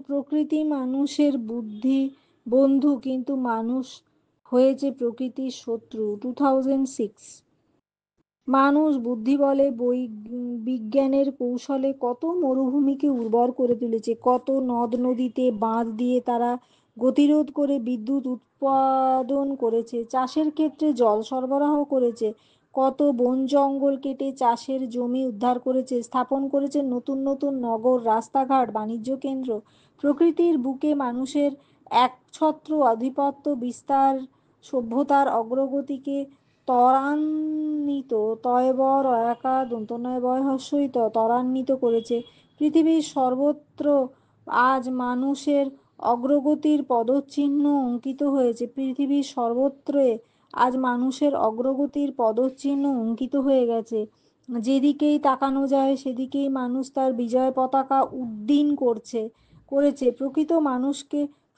Speaker 1: প্রকৃতি মানুষের বুদ্ধি বন্ধু, কিন্তু মানুষ হয়েছে প্রকৃতির শত্রু। 2006। মানুষ বুদ্ধি বলে বিজ্ঞানের কৌশলে কত মরুভূমিকে উর্বর করে তুলেছে, কত নদ নদীতে বাঁধ দিয়ে তারা গতিরোধ করে বিদ্যুৎ উৎপাদন করেছে, চাষের ক্ষেত্রে জল সরবরাহ করেছে, কত বন জঙ্গল কেটে চাষের জমি উদ্ধার করেছে, স্থাপন করেছে নতুন নতুন নগর, রাস্তাঘাট, বাণিজ্য কেন্দ্র। প্রকৃতির বুকে মানুষের একছত্র আধিপত্য বিস্তার সভ্যতার অগ্রগতিকে ত্বরান্বিত, তয়বর একার দন্তনয় বয় হস্যইত ত্বরান্বিত করেছে। পৃথিবীর সর্বত্র আজ মানুষের অগ্রগতির পদচিহ্ন অঙ্কিত হয়েছে। পৃথিবীর সর্বত্রে আজ মানুষের অগ্রগতির পদচিহ্ন অঙ্কিত হয়ে গেছে। যেদিকেই তাকানো যায় সেদিকেই মানুষ তার বিজয় পতাকা উড্ডীন করেছে।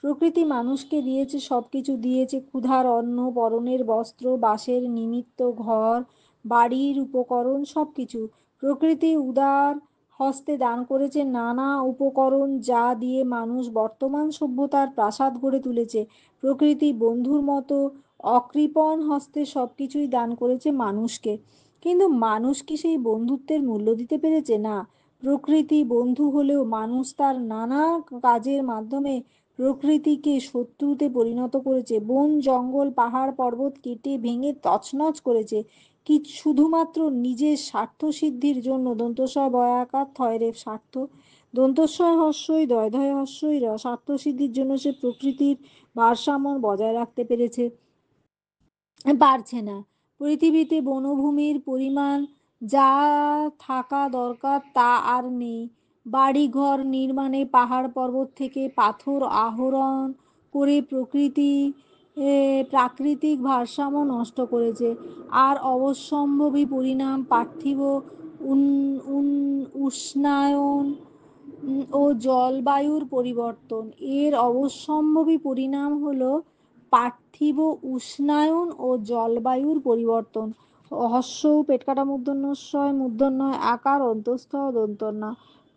Speaker 1: প্রকৃতি মানুষকে দিয়েছে সবকিছু, দিয়েছে ক্ষুধার অন্ন, পরনের বস্ত্র, বাসের নিমিত্ত ঘর, বাড়ির উপকরণ সবকিছু। প্রকৃতি উদার হস্তে দান করেছে নানা উপকরণ, যা দিয়ে মানুষ বর্তমান সভ্যতার প্রাসাদ গড়ে তুলেছে। প্রকৃতি বন্ধুর মতো অকৃপণ হস্তে সবকিছুই দান করেছে মানুষকে। কিন্তু মানুষ কি সেই বন্ধুত্বের মূল্য দিতে পেরেছে? না। প্রকৃতি বন্ধু হলেও মানুষ তার নানা কাজের মাধ্যমে প্রকৃতিকে শত্রুতে পরিণত করেছে। বন জঙ্গল পাহাড় পর্বত কেটে ভেঙে তছনছ করেছে কি শুধুমাত্র নিজের স্বার্থ সিদ্ধির জন্য। দন্তস্বয় বয়াকার থয়রে স্বার্থ, দন্তস্বয় হস্যই দয় ধয় হস্যই র, স্বার্থ সিদ্ধির জন্য সে প্রকৃতির ভারসাম্য বজায় রাখতে পারছে না। পৃথিবীতে বনভূমির পরিমাণ যা থাকা দরকার তা আর নেই। বাড়িঘর নির্মাণে পাহাড় পর্বত থেকে পাথর আহরণ করে প্রাকৃতিক ভারসাম্য নষ্ট করেছে। আর অবশ্যম্ভাবী পরিণাম পার্থিব উষ্ণায়ন ও জলবায়ুর পরিবর্তন। এর অবশ্যম্ভাবী পরিণাম হলো পার্থিব উষ্ণায়ন ও জলবায়ুর পরিবর্তন। হস্য পেটকাটা মূর্ধন্যস্বয় মূর্ধন্যয় আকার অন্তস্থ দন্তন্য।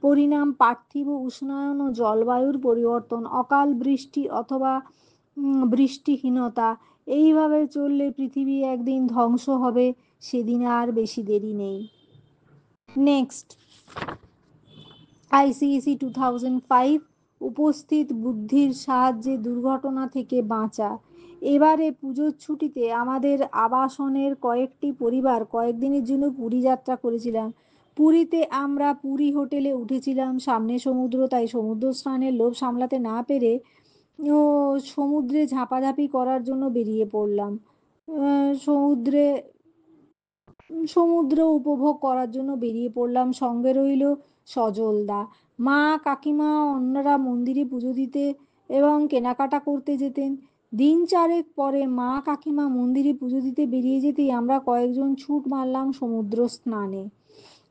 Speaker 1: পরিণাম পার্থিব উষ্ণায়ন ও জলবায়ুর পরিবর্তন, অকাল বৃষ্টি অথবা বৃষ্টিহীনতা। এইভাবে চললে পৃথিবী একদিন ধ্বংস হবে, সেদিন আর বেশি দেরি নেই। Next, ICAC 2005। উপস্থিত বুদ্ধির সাহায্যে দুর্ঘটনা থেকে বাঁচা। এবারে পুজোর ছুটিতে আমাদের আবাসনের কয়েকটি পরিবার কয়েকদিনের জন্য পুরী যাত্রা করেছিলাম। পুরীতে আমরা পুরী হোটেলে উঠেছিলাম, সামনে সমুদ্র, তাই সমুদ্র স্নানের লোভ সামলাতে না পেরে ও সমুদ্রে ঝাঁপাঝাঁপি করার জন্য বেরিয়ে পড়লাম। সমুদ্রে সমুদ্র উপভোগ করার জন্য বেরিয়ে পড়লাম। সঙ্গে রইল সজলদা। মা কাকিমা অন্যরা মন্দিরে পুজো দিতে এবং কেনাকাটা করতে যেতেন। দিন চারেক পরে মা কাকিমা মন্দিরে পুজো দিতে বেরিয়ে যেতেই আমরা কয়েকজন ছুট মারলাম সমুদ্র স্নানে।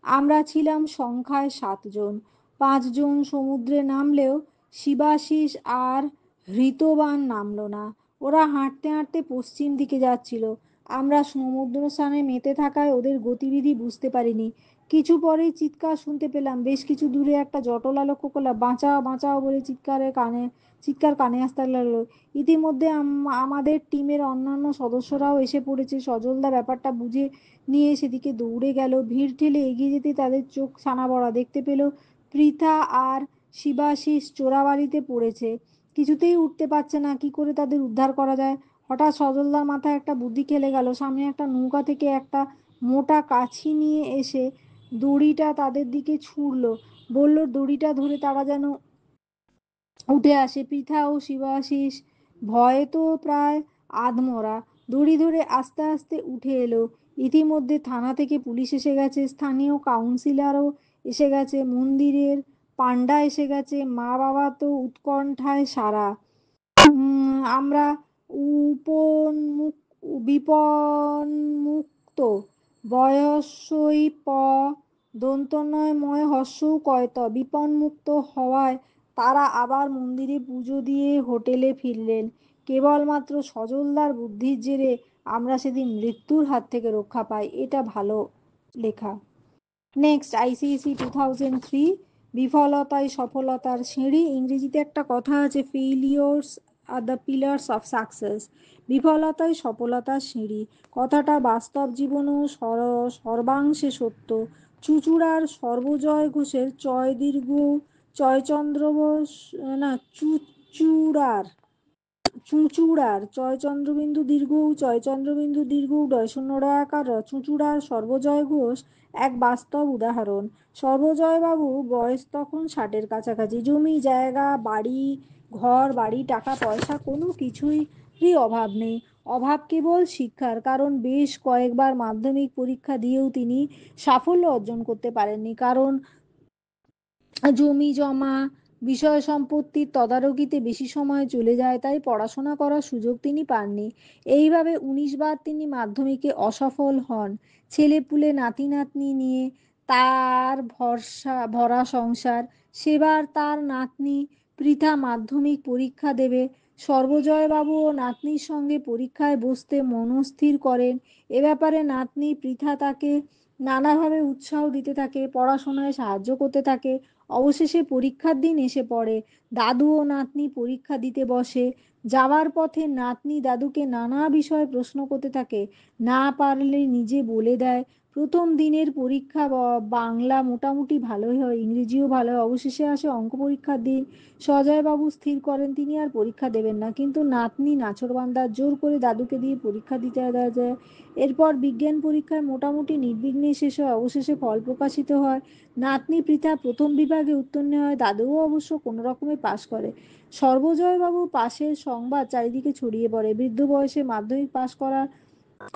Speaker 1: আমরা ছিলাম সংখ্যায় 7 জন। 5 জন সমুদ্রে নামলেও শিবাশিস আর হৃতবান নামলো না। ওরা হাঁটতে হাঁটতে পশ্চিম দিকে যাচ্ছিল। আমরা সমুদ্র স্নানে মেতে থাকায় ওদের গতিবিধি বুঝতে পারিনি। কিছু পরেই চিৎকার শুনতে পেলাম। বেশ কিছু দূরে একটা জটলা লক্ষ্য করলাম। বাঁচাও বাঁচাও বলে চিৎকার কানে আসতে লাগলো। ইতিমধ্যে আমাদের টিমের অন্যান্য সদস্যরাও এসে পড়েছে। সজলদা ব্যাপারটা বুঝে নিয়ে সেদিকে দৌড়ে গেল। ভিড় ঠেলে এগিয়ে যেতে তাদের চোখ ছানা বড়া। দেখতে পেল পৃথা আর শিবাশিস চোরাবালিতে পড়েছে, কিছুতেই উঠতে পারছে না। কি করে তাদের উদ্ধার করা যায়? হঠাৎ সজলদার মাথায় একটা বুদ্ধি খেলে গেল। সামনে একটা নৌকা থেকে একটা মোটা কাছি নিয়ে এসে দড়িটা তাদের দিকে ছুঁড়ল। বলল দড়িটা ধরে তারা যেন উঠে আসে। পৃথা ও শিবাশিস ভয়ে তো প্রায় আধমরা, দড়ি ধরে আস্তে আস্তে উঠে এলো। ইতিমধ্যে থানা থেকে পুলিশ এসে গেছে, স্থানীয় কাউন্সিলরও এসে গেছে, মন্দিরের পান্ডা এসে গেছে, মা বাবা তো উৎকণ্ঠায় সারা। আমরা উপন্মুখ বিপন্মুক্ত। বয়সই প দন্তনয় ময় হর্ষৌ কয়ত। বিপন্মুক্ত হওয়ায় তারা আবার মন্দিরে পুজো দিয়ে হোটেলে ফিরলেন। কেবলমাত্র সজলদার বুদ্ধির জেরে আমরা সেদিন মৃত্যুর হাত থেকে রক্ষা পাই। এটা ভালো লেখা। নেক্সট, আইসিএসি 2003, বিফলতায় সফলতার সিঁড়ি। ইংরেজিতে একটা কথা আছে, failures are the pillars of success. বিফলতায় সফলতার সিঁড়ি কথাটা বাস্তব জীবনেও সর্বাংশে সত্য। চুঁচুড়ার সর্বজয় ঘোষের চয় দীর্ঘ চয়চন্দ্র বোস, না, চুঁচুড়ার চয়চন্দ্রবিন্দু দীর্ঘ চয়চন্দ্রবিন্দু দীর্ঘ ডয় শূন্য ডয়াকার চুঁচুড়ার সর্বজয় ঘোষ এক বাস্তব উদাহরণ। সর্বজয়বাবু বয়স তখন 60-এর কাছাকাছি। জমি জায়গা বাড়ি, ঘর বাড়ি, টাকা পয়সা কোনো কিছুরই অভাব নেই। অভাব কেবল শিক্ষার, কারণ বেশ কয়েকবার মাধ্যমিক পরীক্ষা দিয়েও তিনি সাফল্য অর্জন করতে পারেননি, কারণ জমি জমা বিষয় সম্পত্তির তদারকিতে বেশি সময় চলে যায়, তাই পড়াশোনা করার সুযোগ তিনি পাননি। এইভাবে 19 বার তিনি মাধ্যমিকে অসফল হন। ছেলেপুলে নাতি নাতনি নিয়ে তার ভরা সংসার। সেবার তার নাতনি পৃথা মাধ্যমিক পরীক্ষা দেবে। সর্বজয়বাবু ও নাতনির সঙ্গে পরীক্ষায় বসতে মনস্থির করেন। এ ব্যাপারে নাতনি পৃথা তাকে নানাভাবে উৎসাহ দিতে থাকে, পড়াশোনায় সাহায্য করতে থাকে। অবশেষে পরীক্ষার দিন এসে পড়ে। দাদু ও নাতনি পরীক্ষা দিতে বসে। যাওয়ার পথে নাতনি দাদুকে নানা বিষয়ে প্রশ্ন করতে থাকে, না পারলে নিজে বলে দেয়। প্রথম দিনের পরীক্ষা বাংলা মোটামুটি ভালোই হয়, ইংরেজিও ভালো হয়। অবশেষে আসে অঙ্ক পরীক্ষার দিন। সজয়বাবু স্থির করেন তিনি আর পরীক্ষা দেবেন না, কিন্তু নাতনি নাছোড়বান্দার জোর করে দাদুকে দিয়ে পরীক্ষা দিতে দেওয়া যায়। এরপর বিজ্ঞান পরীক্ষায় মোটামুটি নির্বিঘ্নে শেষ হয়। অবশেষে ফল প্রকাশিত হয়। নাতনি পৃথা প্রথম বিভাগে উত্তীর্ণ হয়, দাদুও অবশ্য কোনো রকমে পাশ করে। সর্বজয়বাবু পাশের সংবাদ চারিদিকে ছড়িয়ে পড়ে। বৃদ্ধ বয়সে মাধ্যমিক পাশ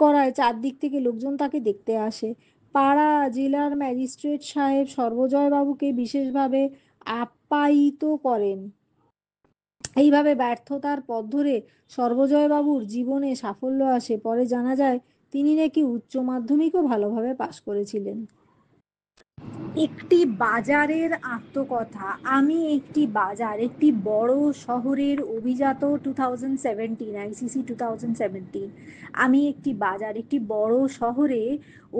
Speaker 1: করায় চারদিক থেকে লোকজন তাকে দেখতে আসে। পাড়া জেলার ম্যাজিস্ট্রেট সাহেব সর্বজয়বাবুকে বিশেষভাবে আপ্যায়িত করেন। এইভাবে ব্যর্থতার পথ ধরে সর্বজয়বাবুর জীবনে সাফল্য আসে। পরে জানা যায় তিনি নাকি উচ্চ মাধ্যমিকও ভালোভাবে পাশ করেছিলেন। একটি বাজারের আত্মকথা। আমি একটি বাজার, একটি বড় শহরের অভিজাত 2017, আইসিসি 2017। আমি একটি বাজার, একটি বড় শহরে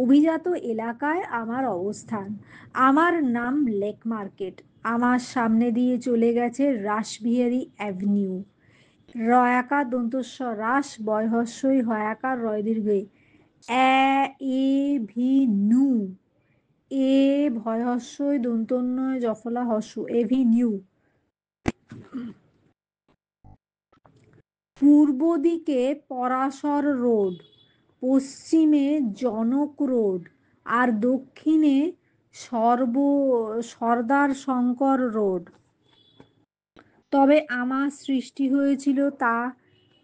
Speaker 1: অভিজাত এলাকায় আমার অবস্থান। আমার নাম লেক মার্কেট। আমার সামনে দিয়ে চলে গেছে Rashbehari avenue. রয়াকার দন্তস্ব Ras, বয়হস্যই হয়াকার Roy দীর্ঘে A V নু, এ ভয়হস্যই দন্তন্বয় জফলা হস্য, এভিনিউ। পূর্ব দিকে পরাশর রোড, পশ্চিমে জনক রোড, আর দক্ষিণে সর্দার শঙ্কর রোড। তবে আমার সৃষ্টি হয়েছিল তা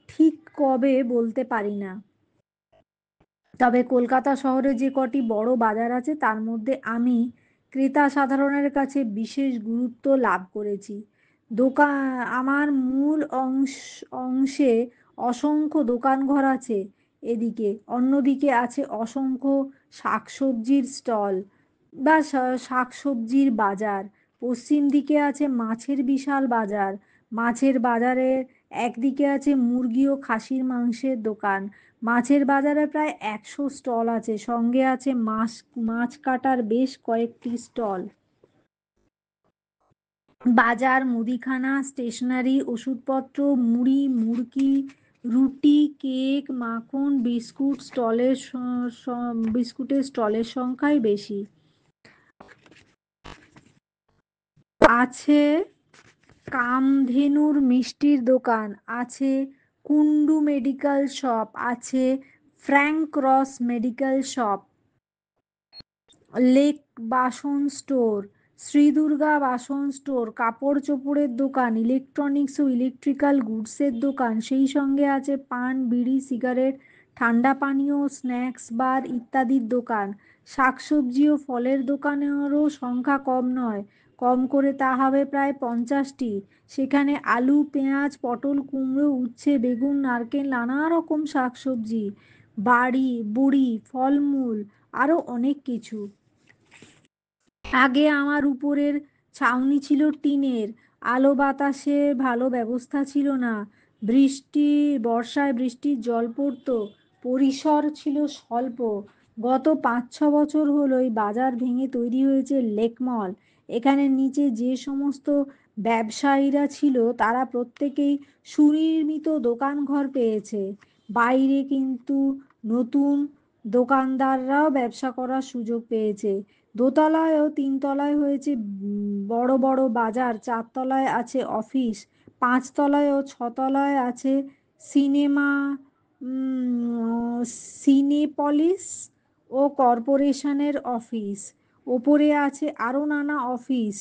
Speaker 1: ঠিক কবে বলতে পারি না। তবে কলকাতা শহরে যে কটি বড় বাজার আছে তার মধ্যে আমি ক্রেতা সাধারণের কাছে বিশেষ গুরুত্ব লাভ করেছি। দোকান আমার মূল অংশে অসংখ্য দোকানঘর আছে। এদিকে অন্যদিকে আছে অসংখ্য শাকসবজির স্টল বা শাকসবজির বাজার। পশ্চিম দিকে আছে মাছের বিশাল বাজার। মাছের বাজারের একদিকে আছে মুরগি ও খাসির মাংসের দোকান। মাছের বাজারে প্রায় 100 স্টল আছে, সঙ্গে আছে মাছ কাটার বেশ কয়েকটি স্টল। বাজার, মুদিখানা, স্টেশনারি, ওষুধপত্র, মুড়ি, মুড়কি, রুটি, কেক, মাখন, বিস্কুটের স্টলের সংখ্যাই বেশি। আছে কামধেনুর মিষ্টির দোকান, আছে কুন্ডু মেডিকেল শপ, আছে Frank Cross medical shop, lake বাসন স্টোর, শ্রী দুর্গা বাসন স্টোর, কাপড় চোপড়ের দোকান, ইলেকট্রনিক্স ও ইলেকট্রিক্যাল গুডসের দোকান, সেই সঙ্গে আছে পান, বিড়ি, সিগারেট, ঠান্ডা পানীয়, স্ন্যাক্স বার ইত্যাদির দোকান। শাকসবজি ও ফলের দোকানেরও সংখ্যা কম নয়, কম করে তা হবে প্রায় 50টি। সেখানে আলু, পেঁয়াজ, পটল, কুমড়ো, উচ্ছে, বেগুন, নারকেল, নানা রকম শাকসবজি, বাড়ি বড়ি, ফলমূল, আরও অনেক কিছু। আগে আমার উপরের ছাউনি ছিল টিনের, আলো বাতাসের ভালো ব্যবস্থা ছিল না। বর্ষায় বৃষ্টির জল পড়তো, পরিসর ছিল স্বল্প। গত 5-6 বছর হলো এই বাজার ভেঙে তৈরি হয়েছে লেক মল। এখানে নিচে যে সমস্ত ব্যবসায়ীরা ছিল তারা প্রত্যেকেই সুনির্মিত দোকানঘর পেয়েছে। বাইরে কিন্তু নতুন দোকানদাররাও ব্যবসা করার সুযোগ পেয়েছে। দোতলায় ও তিনতলায় হয়েছে বড় বড় বাজার, 4তলায় আছে অফিস, 5তলায় ও 6তলায় আছে সিনেমা, সিনেপলিস ও কর্পোরেশনের অফিস। ওপরে আছে আরও নানা অফিস।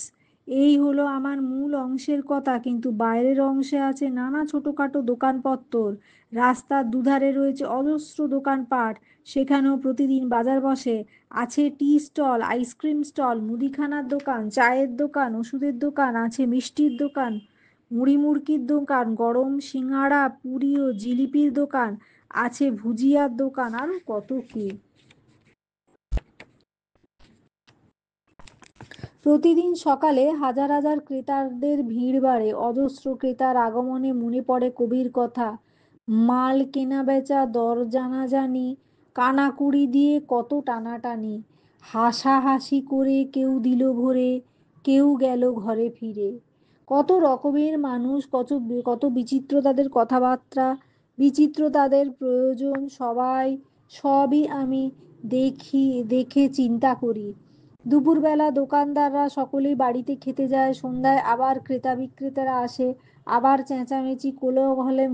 Speaker 1: এই হলো আমার মূল অংশের কথা, কিন্তু বাইরের অংশে আছে নানা ছোটোখাটো দোকানপত্তর। রাস্তার দুধারে রয়েছে অজস্র দোকানপাট, সেখানেও প্রতিদিন বাজার বসে। আছে টি স্টল, আইসক্রিম স্টল, মুদিখানার দোকান, চায়ের দোকান, ওষুধের দোকান, আছে মিষ্টির দোকান, মুড়ি মুড়কির দোকান, গরম সিঙাড়া, পুরি ও জিলিপির দোকান, আছে ভুজিয়ার দোকান, আরও কত কি। প্রতিদিন সকালে হাজার হাজার ক্রেতাদের ভিড় বাড়ে। অজস্র ক্রেতার আগমনে মনে পড়ে কবির কথা, মাল কেনা বেচা, দর জানাজানি, কানাকুড়ি দিয়ে কত টানাটানি, হাসাহাসি করে কেউ দিল ভরে, কেউ গেল ঘরে ফিরে। কত রকমের মানুষ, কত কত বিচিত্র তাদের কথাবার্তা, বিচিত্র তাদের প্রয়োজন, সবই আমি দেখি, দেখে চিন্তা করি। দুপুরবেলা দোকানদাররা সকলেই বাড়িতে খেতে যায়, সন্ধ্যায় আবার ক্রেতা বিক্রেতারা আসে, আবার চেঁচামেচি কোলাহলে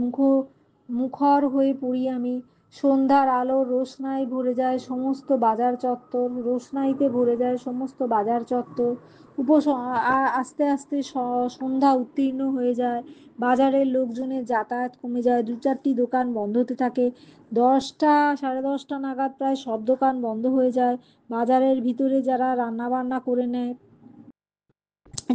Speaker 1: মুখর হয়ে পড়ি আমি। সন্ধ্যার আলো রোশনাই ভরে যায় সমস্ত বাজার চত্বর, রোশনাইতে ভরে যায় সমস্ত বাজার চত্বর। আস্তে আস্তে সন্ধ্যা উত্তীর্ণ হয়ে যায়, বাজারের লোকজনের যাতায়াত কমে যায়, 2-4টি দোকান বন্ধ হতে থাকে। 10টা, 10:30 নাগাদ প্রায় সব দোকান বন্ধ হয়ে যায়। বাজারের ভিতরে যারা রান্না বান্না করে নেয়,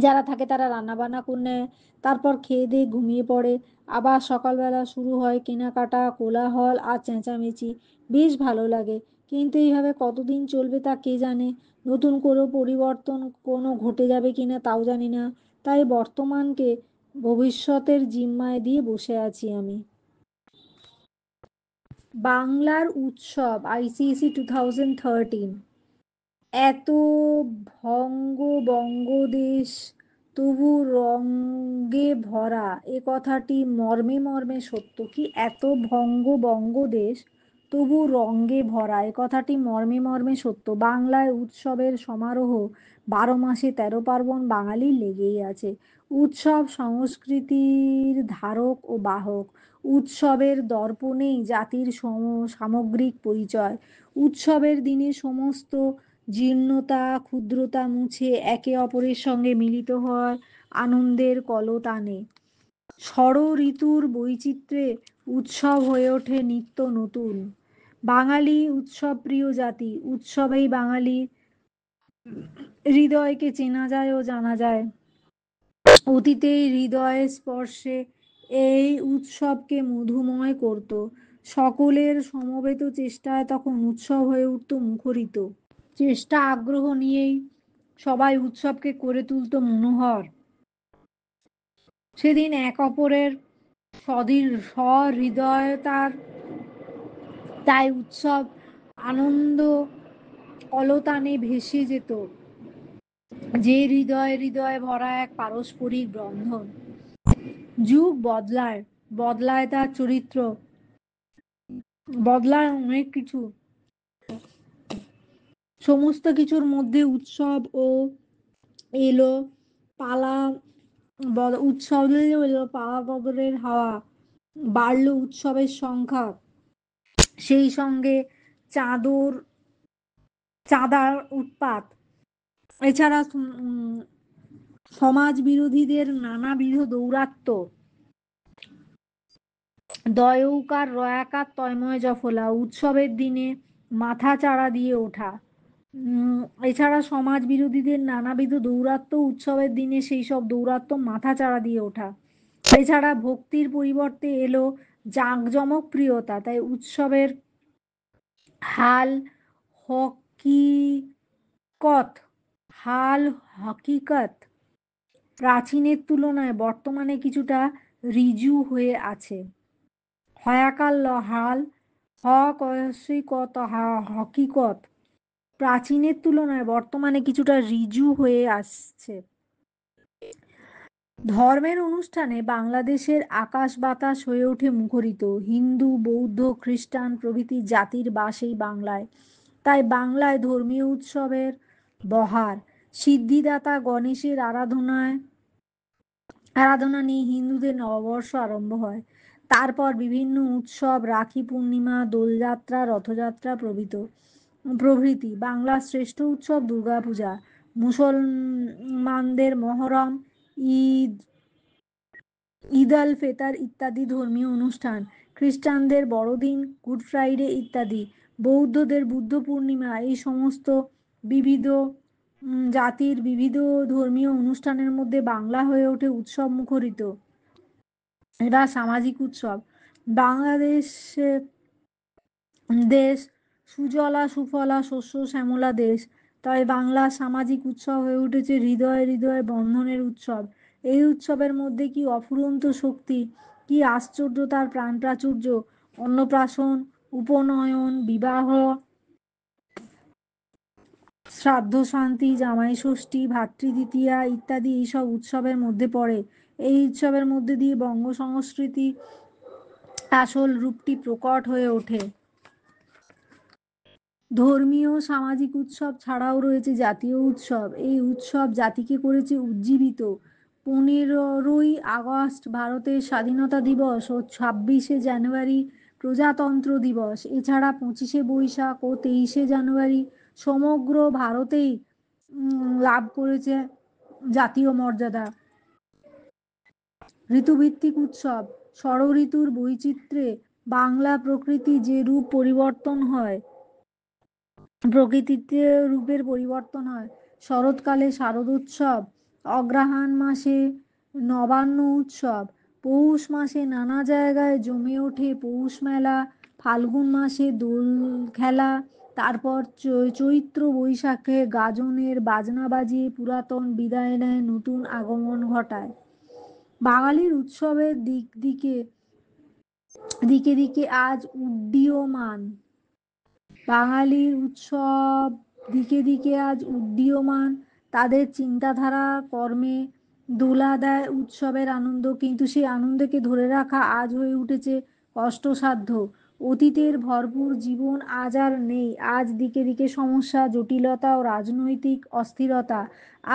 Speaker 1: যারা থাকে তারা রান্না বান্না করে নেয়, তারপর খেয়ে দিয়ে ঘুমিয়ে পড়ে। আবার সকালবেলা শুরু হয় কেনাকাটা, কোলাহল আর চেঁচামেচি। বেশ ভালো লাগে, কিন্তু এইভাবে কতদিন চলবে তা কে জানে। নতুন করে পরিবর্তন কোনো ঘটে যাবে কিনা তাও জানি না। তাই বর্তমানকে ভবিষ্যতের জিম্মায় দিয়ে বসে আছি আমি। বাংলার উৎসব আইসিএসি 2013। এত বঙ্গদেশ তবু রঙ্গে ভরা, এ কথাটি মর্মে মর্মে সত্য। কি এত বঙ্গদেশ তবু রঙ্গে ভরা, এ কথাটি মর্মে মর্মে সত্য। বাংলায় উৎসবের সমারোহ, 12 মাসে 13 পার্বণ বাঙালির লেগেই আছে। উৎসব সংস্কৃতির ধারক ও বাহক। উৎসবের দর্পণেই জাতির সামগ্রিক পরিচয়। উৎসবের দিনে সমস্ত জীর্ণতা ক্ষুদ্রতা মুছে একে অপরের সঙ্গে মিলিত হয় আনন্দের কলতানে। ষড় ঋতুর বৈচিত্র্যে উৎসব হয়ে ওঠে নিত্য নতুন। বাঙালি উৎসবপ্রিয় জাতি, উৎসবেই বাঙালির হৃদয়কে চেনা যায় ও জানা যায়। অতীতেই হৃদয়ের স্পর্শে এই উৎসবকে মধুময় করত। সকলের সমবেত চেষ্টায় তখন উৎসব হয়ে উঠত মুখরিত। চেষ্টা আগ্রহ নিয়েই সবাই উৎসবকে করে তুলত মনোহর। সেদিন এক অপরের সহৃদয়তার, তাই উৎসব আনন্দ কলতানে ভেসে যেত, যে হৃদয়ে হৃদয়ে ভরা এক পারস্পরিক বন্ধন। যুগ বদলায়, বদলায় তার চরিত্র, বদলায় অনেক কিছু। সমস্ত কিছুর মধ্যে উৎসব ও এলো, পালা উৎসব এলো, পালা বদলের হাওয়া, বাড়লো উৎসবের সংখ্যা, সেই সঙ্গে চাঁদার উৎপাত। এছাড়া সমাজ বিরোধীদের নানাবিধ দৌরাত্ম্য, দয়ৌকার রয়াকার তয়ময় জফলা, উৎসবের দিনে মাথা চাড়া দিয়ে ওঠা। এছাড়া সমাজ বিরোধীদের নানাবিধ দৌরাত্ম্য, উৎসবের দিনে সেই সব দৌরাত্ম্য মাথা চাড়া দিয়ে ওঠা। এছাড়া ভক্তির পরিবর্তে এলো জাঁকজমক প্রিয়তা, তাই উৎসবের হাল হকিকত হাল হকিকত প্রাচীনের তুলনায় বর্তমানে কিছুটা ঋজু হয়ে আছে। হয়াকাল হাল হকিকত প্রাচীনের তুলনায় বর্তমানে কিছুটা ঋজু হয়ে আসছে। ধর্মের অনুষ্ঠানে বাংলাদেশের আকাশ বাতাস হয়ে ওঠে মুখরিত। হিন্দু, বৌদ্ধ, খ্রিস্টান প্রভৃতি জাতির বাস এই বাংলায়। তাই বাংলায় ধর্মীয় উৎসবের বহার। সিদ্ধিদাতা গণেশের আরাধনা নিয়ে হিন্দুদের নববর্ষ আরম্ভ হয়। তারপর বিভিন্ন উৎসব, রাখি পূর্ণিমা, দোলযাত্রা, রথযাত্রা প্রভৃতি। বাংলার শ্রেষ্ঠ উৎসব দুর্গাপূজা, মুসলমানদের মহরম, ঈদ, ঈদ আল ফেতর ইত্যাদি ধর্মীয় অনুষ্ঠান, খ্রিস্টানদের বড়দিন, গুড ফ্রাইডে ইত্যাদি, বৌদ্ধদের বুদ্ধ পূর্ণিমা। এই সমস্ত বিবিধ জাতির বিবিধ ধর্মীয় অনুষ্ঠানের মধ্যে বাংলা হয়ে ওঠে উৎসব মুখরিত। এবার সামাজিক উৎসব। বাংলাদেশে দেশ সুজলা সুফলা শস্য শ্যামলা দেশ, তাই বাংলা সামাজিক উৎসব হয়ে উঠেছে হৃদয়ে হৃদয়ে বন্ধনের উৎসব। এই উৎসবের মধ্যে কি অফুরন্ত শক্তি, কি আশ্চর্য তার প্রাণ প্রাচুর্য! অন্নপ্রাশন, উপনয়ন, বিবাহ, শ্রাদ্ধ শান্তি, জামাই ষষ্ঠী, ভাতৃদ্বিতীয়া ইত্যাদি এইসব উৎসবের মধ্যে পড়ে। এই উৎসবের মধ্যে দিয়ে বঙ্গ সংস্কৃতি আসল রূপটি প্রকট হয়ে ওঠে। ধর্মীয় সামাজিক উৎসব ছাড়াও রয়েছে জাতীয় উৎসব। এই উৎসব জাতিকে করেছে উজ্জীবিত। 15ই আগস্ট ভারতের স্বাধীনতা দিবস ও 26শে জানুয়ারি প্রজাতন্ত্র দিবস, এছাড়া 25শে বৈশাখ ও 23শে জানুয়ারি সমগ্র ভারতেই লাভ করেছে জাতীয় মর্যাদা। ঋতুভিত্তিক উৎসব। ষড়ঋতুর বৈচিত্র্যে বাংলা প্রকৃতি যে রূপ পরিবর্তন হয়, প্রকৃতিতে রূপের পরিবর্তন হয়। শরৎকালে শারদোৎসব, অগ্রহায়ণ মাসে নবান্ন উৎসব, পৌষ মাসে নানা জায়গায় জমে ওঠে পৌষ মেলা, ফাল্গুন মাসে দোল খেলা, তারপর চৈত্র বৈশাখে গাজনের বাজনা বাজিয়ে পুরাতন বিদায় নেয়, নতুন আগমন ঘটায়। বাঙালির উৎসবের দিকে দিকে আজ উড্ডীয়মান বাঙালির উৎসব দিকে দিকে আজ উড্ডীয়মান, তাদের চিন্তাধারা কর্মে দোলা দেয় উৎসবের আনন্দ, কিন্তু সেই আনন্দকে ধরে রাখা আজ হয়ে উঠেছে কষ্টসাধ্য। অতীতের ভরপুর জীবন আজ আর নেই। আজ দিকে দিকে সমস্যা, জটিলতা ও রাজনৈতিক অস্থিরতা।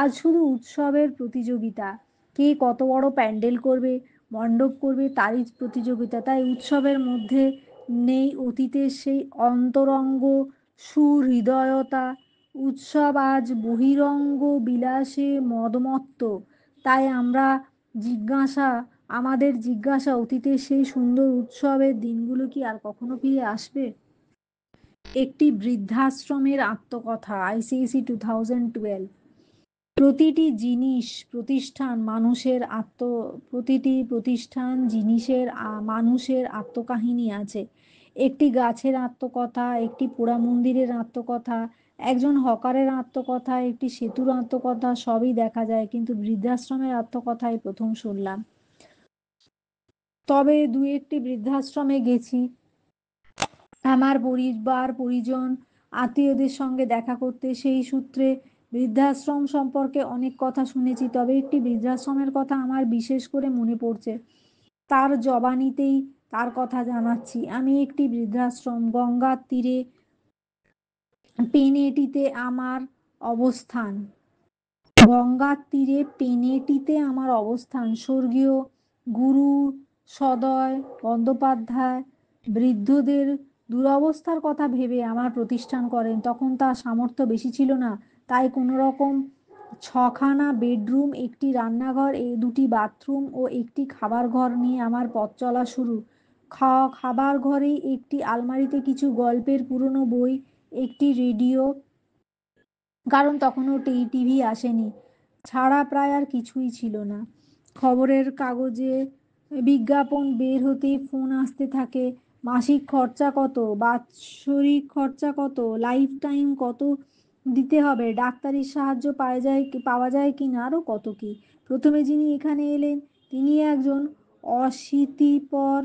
Speaker 1: আজ শুধু উৎসবের প্রতিযোগিতা, কে কত বড় প্যান্ডেল করবে, মণ্ডপ করবে, তারই প্রতিযোগিতা। তাই উৎসবের মধ্যে নেই অতীতের সেই অন্তরঙ্গ সুহৃদয়তা। উৎসব আজ বহিরঙ্গ বিলাসে মদমত্ত। তাই আমাদের জিজ্ঞাসা, অতীতের সেই সুন্দর উৎসবের দিনগুলো কি আর কখনো ফিরে আসবে? একটি বৃদ্ধাশ্রমের আত্মকথা, ICSE 2012। প্রতিটি জিনিস প্রতিষ্ঠান প্রতিটি প্রতিষ্ঠান জিনিসের মানুষের আত্মকাহিনী আছে। একটি গাছের আত্মকথা, একটি পোড়া মন্দিরের আত্মকথা, একজন হকারের আত্মকথা, একটি সেতুর আত্মকথা, সবই দেখা যায়, কিন্তু বৃদ্ধাশ্রমের আত্মকথাই প্রথম শুনলাম। তবে দু একটি বৃদ্ধাশ্রমে গেছি, আমার পরিবার পরিজন আত্মীয়দের সঙ্গে দেখা করতে। সেই সূত্রে বৃদ্ধাশ্রম সম্পর্কে অনেক কথা শুনেছি। তবে একটি বৃদ্ধাশ্রমের কথা আমার বিশেষ করে মনে পড়ছে, তার জবানিতেই তার কথা জানাচ্ছি। আমি একটি বৃদ্ধাশ্রম, গঙ্গার তীরে পেনেটিতে আমার অবস্থান। স্বর্গীয় গুরু সদয় বন্দ্যোপাধ্যায় বৃদ্ধদের দুরবস্থার কথা ভেবে আমার প্রতিষ্ঠান করেন। তখন তার সামর্থ্য বেশি ছিল না, তাই কোনো রকম 6খানা বেডরুম, একটি রান্নাঘর, দুটি বাথরুম ও একটি খাবার ঘর নিয়ে আমার পথ চলা শুরু। খাবার ঘরেই একটি আলমারিতে কিছু গল্পের পুরনো বই, একটি রেডিও, কারণ তখনও টিভি আসেনি, ছাড়া প্রায় আর কিছুই ছিল না। খবরের কাগজে বিজ্ঞাপন বের হতেই ফোন আসতে থাকে, মাসিক খরচা কত, বাৎসরিক খরচা কত, লাইফ টাইম কত দিতে হবে, ডাক্তারির সাহায্য পাওয়া যায় কি না, আরও কত কি। প্রথমে যিনি এখানে এলেন তিনি একজন অশীতিপর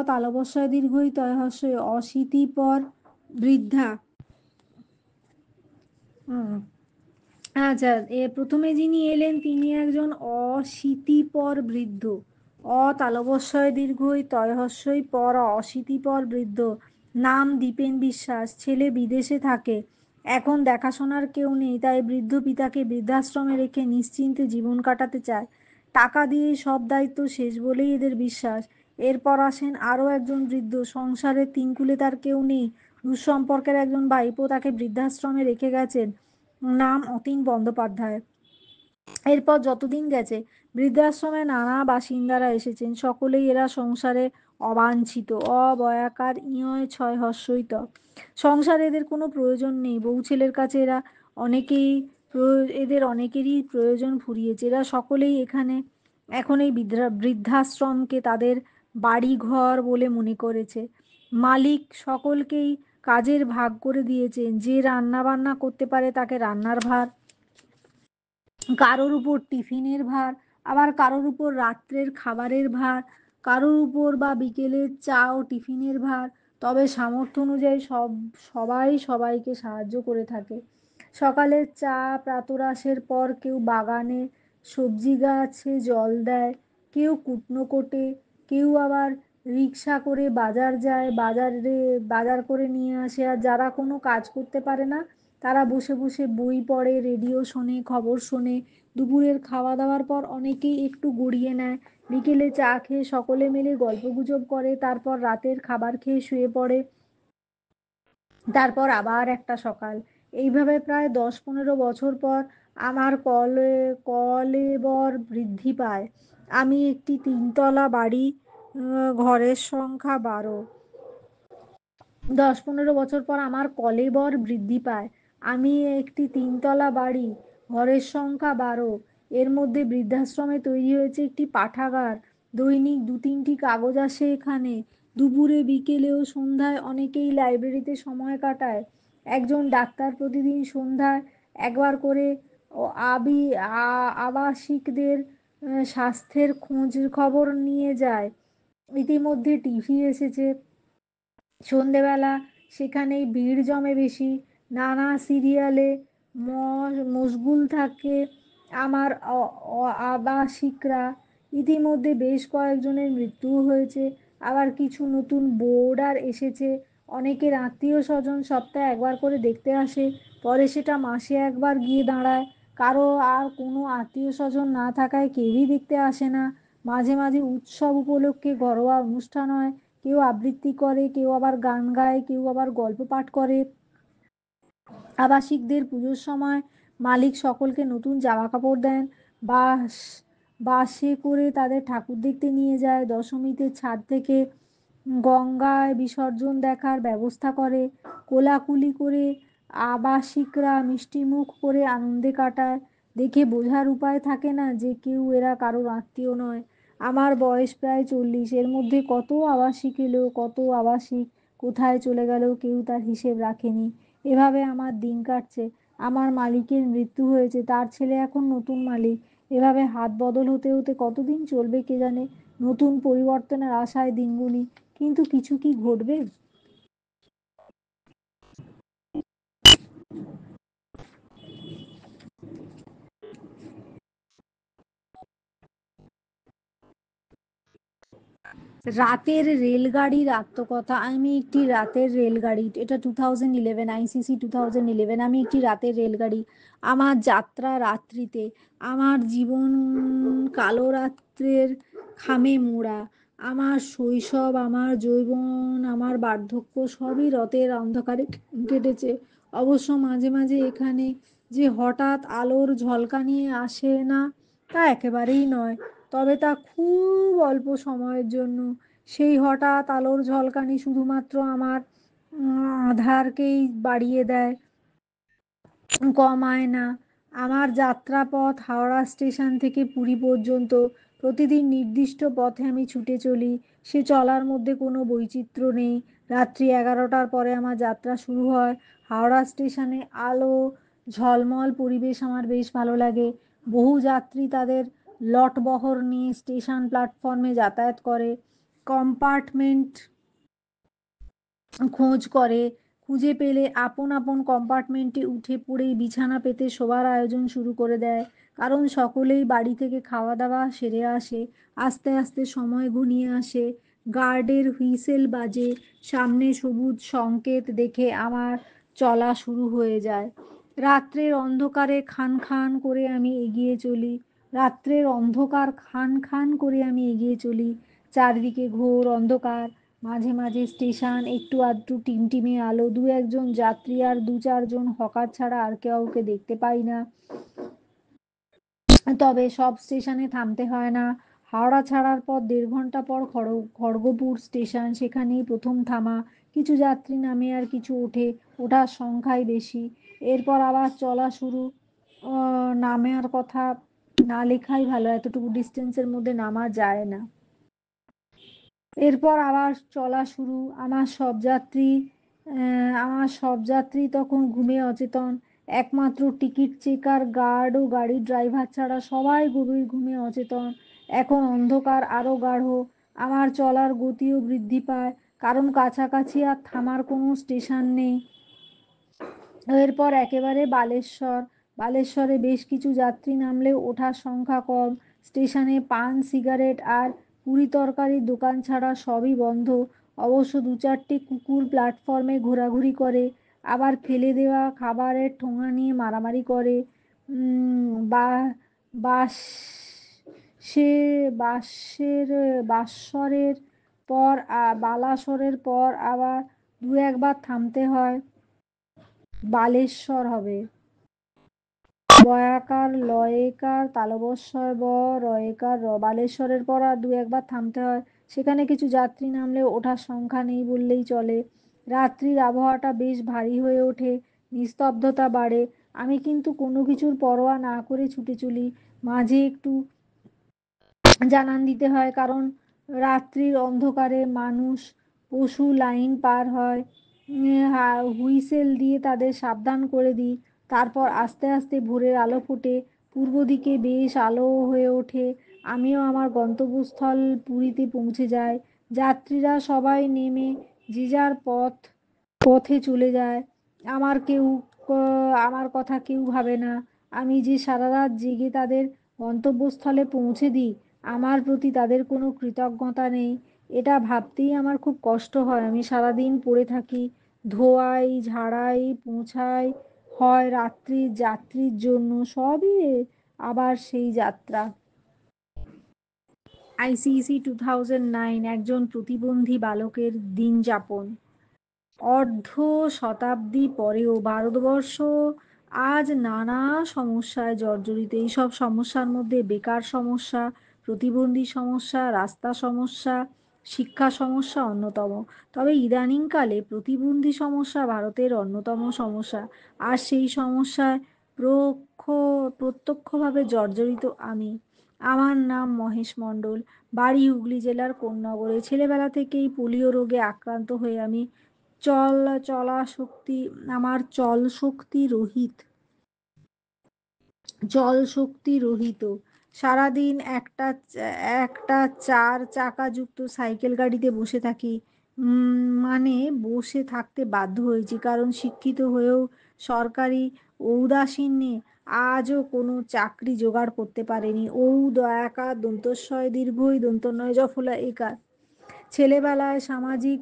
Speaker 1: তালবস্যয় দীর্ঘই তয়হস্যই অশীতিপর বৃদ্ধা। হুম। আচ্ছা, প্রথমে যিনি এলেন তিনি একজন অশীতিপর বৃদ্ধ। তালবস্যয় দীর্ঘই তয়হস্যই পর অশীতিপর বৃদ্ধ। নাম দীপেন বিশ্বাস, ছেলে বিদেশে থাকে, এখন দেখাশোনার কেউ নেই, তাই বৃদ্ধ পিতাকে বৃদ্ধাশ্রমে রেখে নিশ্চিন্তে জীবন কাটাতে চায়। টাকা দিয়েই সব দায়িত্ব শেষ বলেই এদের বিশ্বাস। এরপর আসেন আরও একজন বৃদ্ধ, সংসারের তিনকুলে তার কেউ নেই, দুঃসম্পর্কের একজন ভাইপো তাকে বৃদ্ধাশ্রমে রেখে গেছেন, নাম অতীন বন্দ্যোপাধ্যায়। এরপর যতদিন গেছে বৃদ্ধাশ্রমে নানা বাসিন্দারা এসেছেন, সকলেই এরা সংসারে অবাঞ্ছিত, অবয়াকার ইয় ছয় হস্যই ত। সংসারে এদের কোনো প্রয়োজন নেই, বউ ছেলের কাছে এদের অনেকেরই প্রয়োজন ফুরিয়েছে। এরা সকলেই এখন এই বৃদ্ধাশ্রমকে তাদের বাড়ি ঘর বলে মনে করেছে। মালিক সকলকেই কাজের ভাগ করে দিয়েছেন, যে রান্না বান্না করতে পারে তাকে রান্নার ভার, কারোর উপর টিফিনের ভার, আবার কারোর উপর রাত্রের খাবারের ভার, কারোর উপর বা বিকেলের চা ও টিফিনের ভার। তবে সামর্থ্য অনুযায়ী সবাই সবাইকে সাহায্য করে থাকে। সকালের চা প্রাতরাশের পর কেউ বাগানে সবজি গাছে জল দেয়, কেউ কুটনো কোটে, কেউ আবার রিক্সা করে বাজার যায়, বাজার করে নিয়ে আসে। আর যারা কোনো কাজ করতে পারে না তারা বসে বসে বই পড়ে, রেডিও শোনে, খবর শোনে। দুপুরের খাওয়া দাওয়ার পর অনেকেই একটু গড়িয়ে নেয়, বিকেলে চা খেয়ে সকলে মিলে গল্পগুজব করে, তারপর রাতের খাবার খেয়ে শুয়ে পড়ে, তারপর আবার একটা সকাল। এইভাবে প্রায় 10-15 বছর পর আমার কলেবর বৃদ্ধি পায়। আমি একটি তিনতলা বাড়ি, ঘরের সংখ্যা 12। 10-15 বছর পর আমার কলেবর বৃদ্ধি পায়। আমি একটি তিনতলা বাড়ি, ঘরের সংখ্যা 12, এর মধ্যে বৃদ্ধাশ্রমে তৈরি হয়েছে একটি পাঠাগার, দৈনিক 2-3টি কাগজ আসে এখানে, দুপুরে বিকেলে ও সন্ধ্যায় অনেকেই লাইব্রেরিতে সময় কাটায়। একজন ডাক্তার প্রতিদিন সন্ধ্যায় একবার করে আবাসিকদের স্বাস্থ্যের খোঁজ খবর নিয়ে যায়। ইতিমধ্যে টিভি এসেছে, সন্ধেবেলা সেখানেই ভিড় জমে বেশি, নানা সিরিয়ালে মশগুল থাকে আমার আবাসিকরা। ইতিমধ্যে বেশ কয়েকজনের মৃত্যুও হয়েছে, আবার কিছু নতুন বোর্ডার এসেছে। অনেকের আত্মীয় স্বজন সপ্তাহে একবার করে দেখতে আসে, পরে সেটা মাসে একবার গিয়ে দাঁড়ায়। কারো আর কোনো আত্মীয় স্বজন না থাকায় কেউই দেখতে আসে না। মাঝে মাঝে উৎসব উপলক্ষে ঘরোয়া অনুষ্ঠান হয়, কেউ আবৃত্তি করে, কেউ আবার গান গায়, কেউ আবার গল্প পাঠ করে। আবাসিকদের পুজোর সময় মালিক সকলকে নতুন জামা কাপড় দেন, বাস বাসে করে তাদের ঠাকুর দেখতে নিয়ে যায়, দশমীতে ছাদ থেকে গঙ্গায় বিসর্জন দেখার ব্যবস্থা করে, কোলাকুলি করে আবাসিকরা মিষ্টিমুখ করে আনন্দে কাটায়। দেখে বোঝার উপায় থাকে না যে এরা কারোর আত্মীয় নয়। আমার বয়স প্রায় 40, এর মধ্যে কত আবাসিক এলো, কত আবাসিক কোথায় চলে গেল কেউ তার হিসেব রাখেনি। এভাবে আমার দিন কাটছে। আমার মালিকের মৃত্যু হয়েছে, তার ছেলে এখন নতুন মালিক। এভাবে হাত বদল হতে হতে কতদিন চলবে কে জানে। নতুন পরিবর্তনের আশায় দিনগুলি, কিন্তু কিছু কি ঘটবে? রাতের রেলগাড়ির আত্মকথা। আমি একটি রাতের রেলগাড়ি, এটা 2011, ICC 2011। আমি একটি রাতের রেলগাড়ি, আমার যাত্রা রাত্রিতে, আমার জীবন কালো রাত্রের খামে মোড়া, আমার শৈশব, আমার যৌবন, আমার বার্ধক্য সবই রথের অন্ধকারে কেটেছে। অবশ্য মাঝে মাঝে এখানে যে হঠাৎ আলোর ঝলকানি আসে না তা একেবারেই নয়, তবে তা খুব অল্প সময়ের জন্য। সেই হঠাৎ আলোর ঝলকানি শুধুমাত্র আমার আধারকেই বাড়িয়ে দেয়, কমায় না। আমার যাত্রাপথ হাওড়া স্টেশন থেকে পুরী পর্যন্ত প্রতিদিন নির্দিষ্ট পথে আমি ছুটে চলি। সে চলার মধ্যে কোনো বৈচিত্র্য নেই। রাত্রি 11টার পরে আমার যাত্রা শুরু হয়। হাওড়া স্টেশনে আলো ঝলমল পরিবেশ আমার বেশ ভালো লাগে। বহু যাত্রী তাদের লটবহর নিয়ে স্টেশন প্ল্যাটফর্মে যাতায়াত করে, কম্পার্টমেন্ট খোঁজ করে। খুঁজে পেলে আপন আপন কম্পার্টমেন্টে উঠে পড়েই বিছানা পেতে শোবার আয়োজন শুরু করে দেয়। কারণ সকলেই বাড়ি থেকে খাওয়া দাওয়া সেরে আসে। আস্তে আস্তে সময় ঘনিয়ে আসে, গার্ডের হুইসেল বাজে, সামনে সবুজ সংকেত দেখে আমার চলা শুরু হয়ে যায়। রাত্রের অন্ধকারে খান খান করে আমি এগিয়ে চলি। রাত্রের অন্ধকার খান খান করে আমি এগিয়ে চলি। চারদিকে ঘোর অন্ধকার, মাঝে মাঝে স্টেশন একটু আধটু টিমটিমে আলো, দু একজন যাত্রী আর দু চারজন হকার ছাড়া আর কাউকে দেখতে পাই না। তবে সব স্টেশনে থামতে হয় না। হাওড়া ছাড়ার পর 1.5 ঘন্টা পর খড়গপুর স্টেশন, সেখানেই প্রথম থামা। কিছু যাত্রী নামে আর কিছু ওঠে, ওঠার সংখ্যাই বেশি। এরপর আবার চলা শুরু। নামার কথা না লেখাই ভালো, এতটুকু ডিস্টেন্সের মধ্যে নামা যায় না। এরপর আবার চলা শুরু। আমার সব যাত্রী তখন ঘুমে অচেতন। একমাত্র টিকিট চেকার, গার্ড ও গাড়ির ড্রাইভার ছাড়া সবাই গভীর ঘুমে অচেতন। এখন অন্ধকার আরো গাঢ়। আমার চলার গতিও বৃদ্ধি পায়, কারণ কাছাকাছি আর থামার কোনো স্টেশন নেই। এরপর একেবারে বালেশ্বর। বালেশ্বরে বেশ কিছু যাত্রী নামলেও ওঠার সংখ্যা কম। স্টেশনে পান, সিগারেট আর পুরি তরকারির দোকান ছাড়া সবই বন্ধ। অবশ্য দু চারটে কুকুর প্ল্যাটফর্মে ঘোরাঘুরি করে, আবার ফেলে দেওয়া খাবারের ঠোঙা নিয়ে মারামারি করে। বা বাস সে বাসের বাসরের পর বালাসরের পর আবার দু একবার থামতে হয়। বালেশ্বর হবে বয়াকার লয়েকার তালবস্বর ব রয়েকার র। বালেশ্বরের পর আর দু একবার থামতে হয়। সেখানে কিছু যাত্রী নামলেও ওঠার সংখ্যা নেই বললেই চলে। রাত্রির আবহাওয়াটা বেশ ভারী হয়ে ওঠে, নিস্তব্ধতা বাড়ে। আমি কিন্তু কোনো কিছুর পরোয়া না করে ছুটে চলি। মাঝে একটু জানান দিতে হয়, কারণ রাত্রির অন্ধকারে মানুষ পশু লাইন পার হয়। হুইসেল দিয়ে তাদের সাবধান করে দিই। তারপর আস্তে আস্তে ভোরের আলো ফোটে, পূর্ব দিকে বেশ আলো হয়ে ওঠে। আমিও আমার গন্তব্যস্থল পুরীতে পৌঁছে যাই। যাত্রীরা সবাই নেমে যে যার পথে চলে যায়। আমার কথা কেউ ভাবে না। আমি যে সারা রাত জেগে তাদের গন্তব্যস্থলে পৌঁছে দিই, আমার প্রতি তাদের কোনো কৃতজ্ঞতা নেই। এটা ভাবতেই আমার খুব কষ্ট হয়। আমি সারাদিন পড়ে থাকি, ধোয়াই ঝাড়াই পৌঁছাই হয় রাত্রির যাত্রীর জন্য, সবই আবার সেই যাত্রা। আইসিসি 2009, একজন প্রতিবন্ধী বালকের দিন যাপন। অর্ধ শতাব্দী পরেও ভারতবর্ষ আজ নানা সমস্যায় জর্জরিত। এইসব সমস্যার মধ্যে বেকার সমস্যা, প্রতিবন্ধী সমস্যা, রাস্তা সমস্যা, শিক্ষা সমস্যা অন্যতম। তবে ইদানিংকালে প্রতিবন্ধী সমস্যা ভারতের অন্যতম সমস্যা। আর সেই সমস্যায় প্রত্যক্ষভাবে জর্জরিত আমি। আমার নাম মহেশ মণ্ডল, বাড়ি হুগলি জেলার কোন্নগরে। ছেলেবেলা থেকেই পোলিও রোগে আক্রান্ত হয়ে আমি চল চলা শক্তি আমার চল শক্তি রহিত। সারাদিন একটা একটা 4 চাকাযুক্ত সাইকেল গাড়িতে বসে থাকি। মানে বসে থাকতে বাধ্য হয়েছি, কারণ শিক্ষিত হয়েও সরকারি ঔদাসীন্যে আজও কোনো চাকরি জোগাড় করতে পারেনি। দয়াকার দন্তস্বয় দীর্ঘই দন্তনয় জফলা একার। ছেলেবেলায় সামাজিক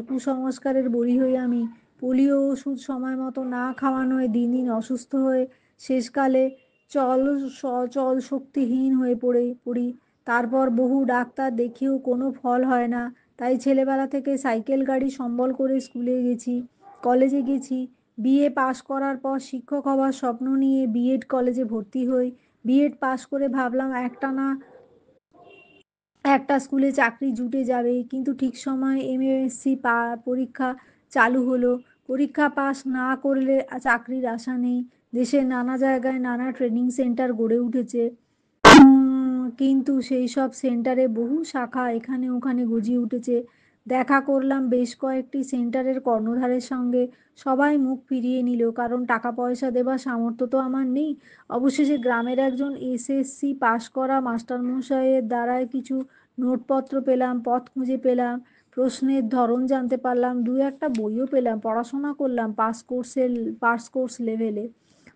Speaker 1: কুসংস্কারের বলি হই আমি। পোলিও ওষুধ সময় মতো না খাওয়ানোয় দিন দিন অসুস্থ হয়ে শেষকালে চল চল শক্তিহীন হয়ে পড়ি। তারপর বহু ডাক্তার দেখিয়েও কোনো ফল হয় না। তাই ছেলেবেলা থেকে সাইকেল গাড়ি সম্বল করে স্কুলে গেছি, কলেজে গেছি। বিএ পাশ করার পর শিক্ষক হওয়ার স্বপ্ন নিয়ে বিএড কলেজে ভর্তি হই। বিএড পাশ করে ভাবলাম একটানা একটা স্কুলে চাকরি জুটে যাবে, কিন্তু ঠিক সময় এমএসসি পরীক্ষা চালু হলো। পরীক্ষা পাস না করলে চাকরির আশা নেই। দেশের নানা জায়গায় নানা ট্রেনিং সেন্টার গড়ে উঠেছে, কিন্তু সেই সব সেন্টারে বহু শাখা এখানে ওখানে গজিয়ে উঠেছে। দেখা করলাম বেশ কয়েকটি সেন্টারের কর্ণধারের সঙ্গে, সবাই মুখ ফিরিয়ে নিল, কারণ টাকা পয়সা দেবার সামর্থ্য তো আমার নেই। অবশেষে গ্রামের একজন এসএসসি পাশ করা মাস্টারমশাইয়ের দ্বারায় কিছু নোটপত্র পেলাম, পথ খুঁজে পেলাম, প্রশ্নের ধরন জানতে পারলাম, দু একটা বইও পেলাম, পড়াশোনা করলাম পাস কোর্স লেভেলে।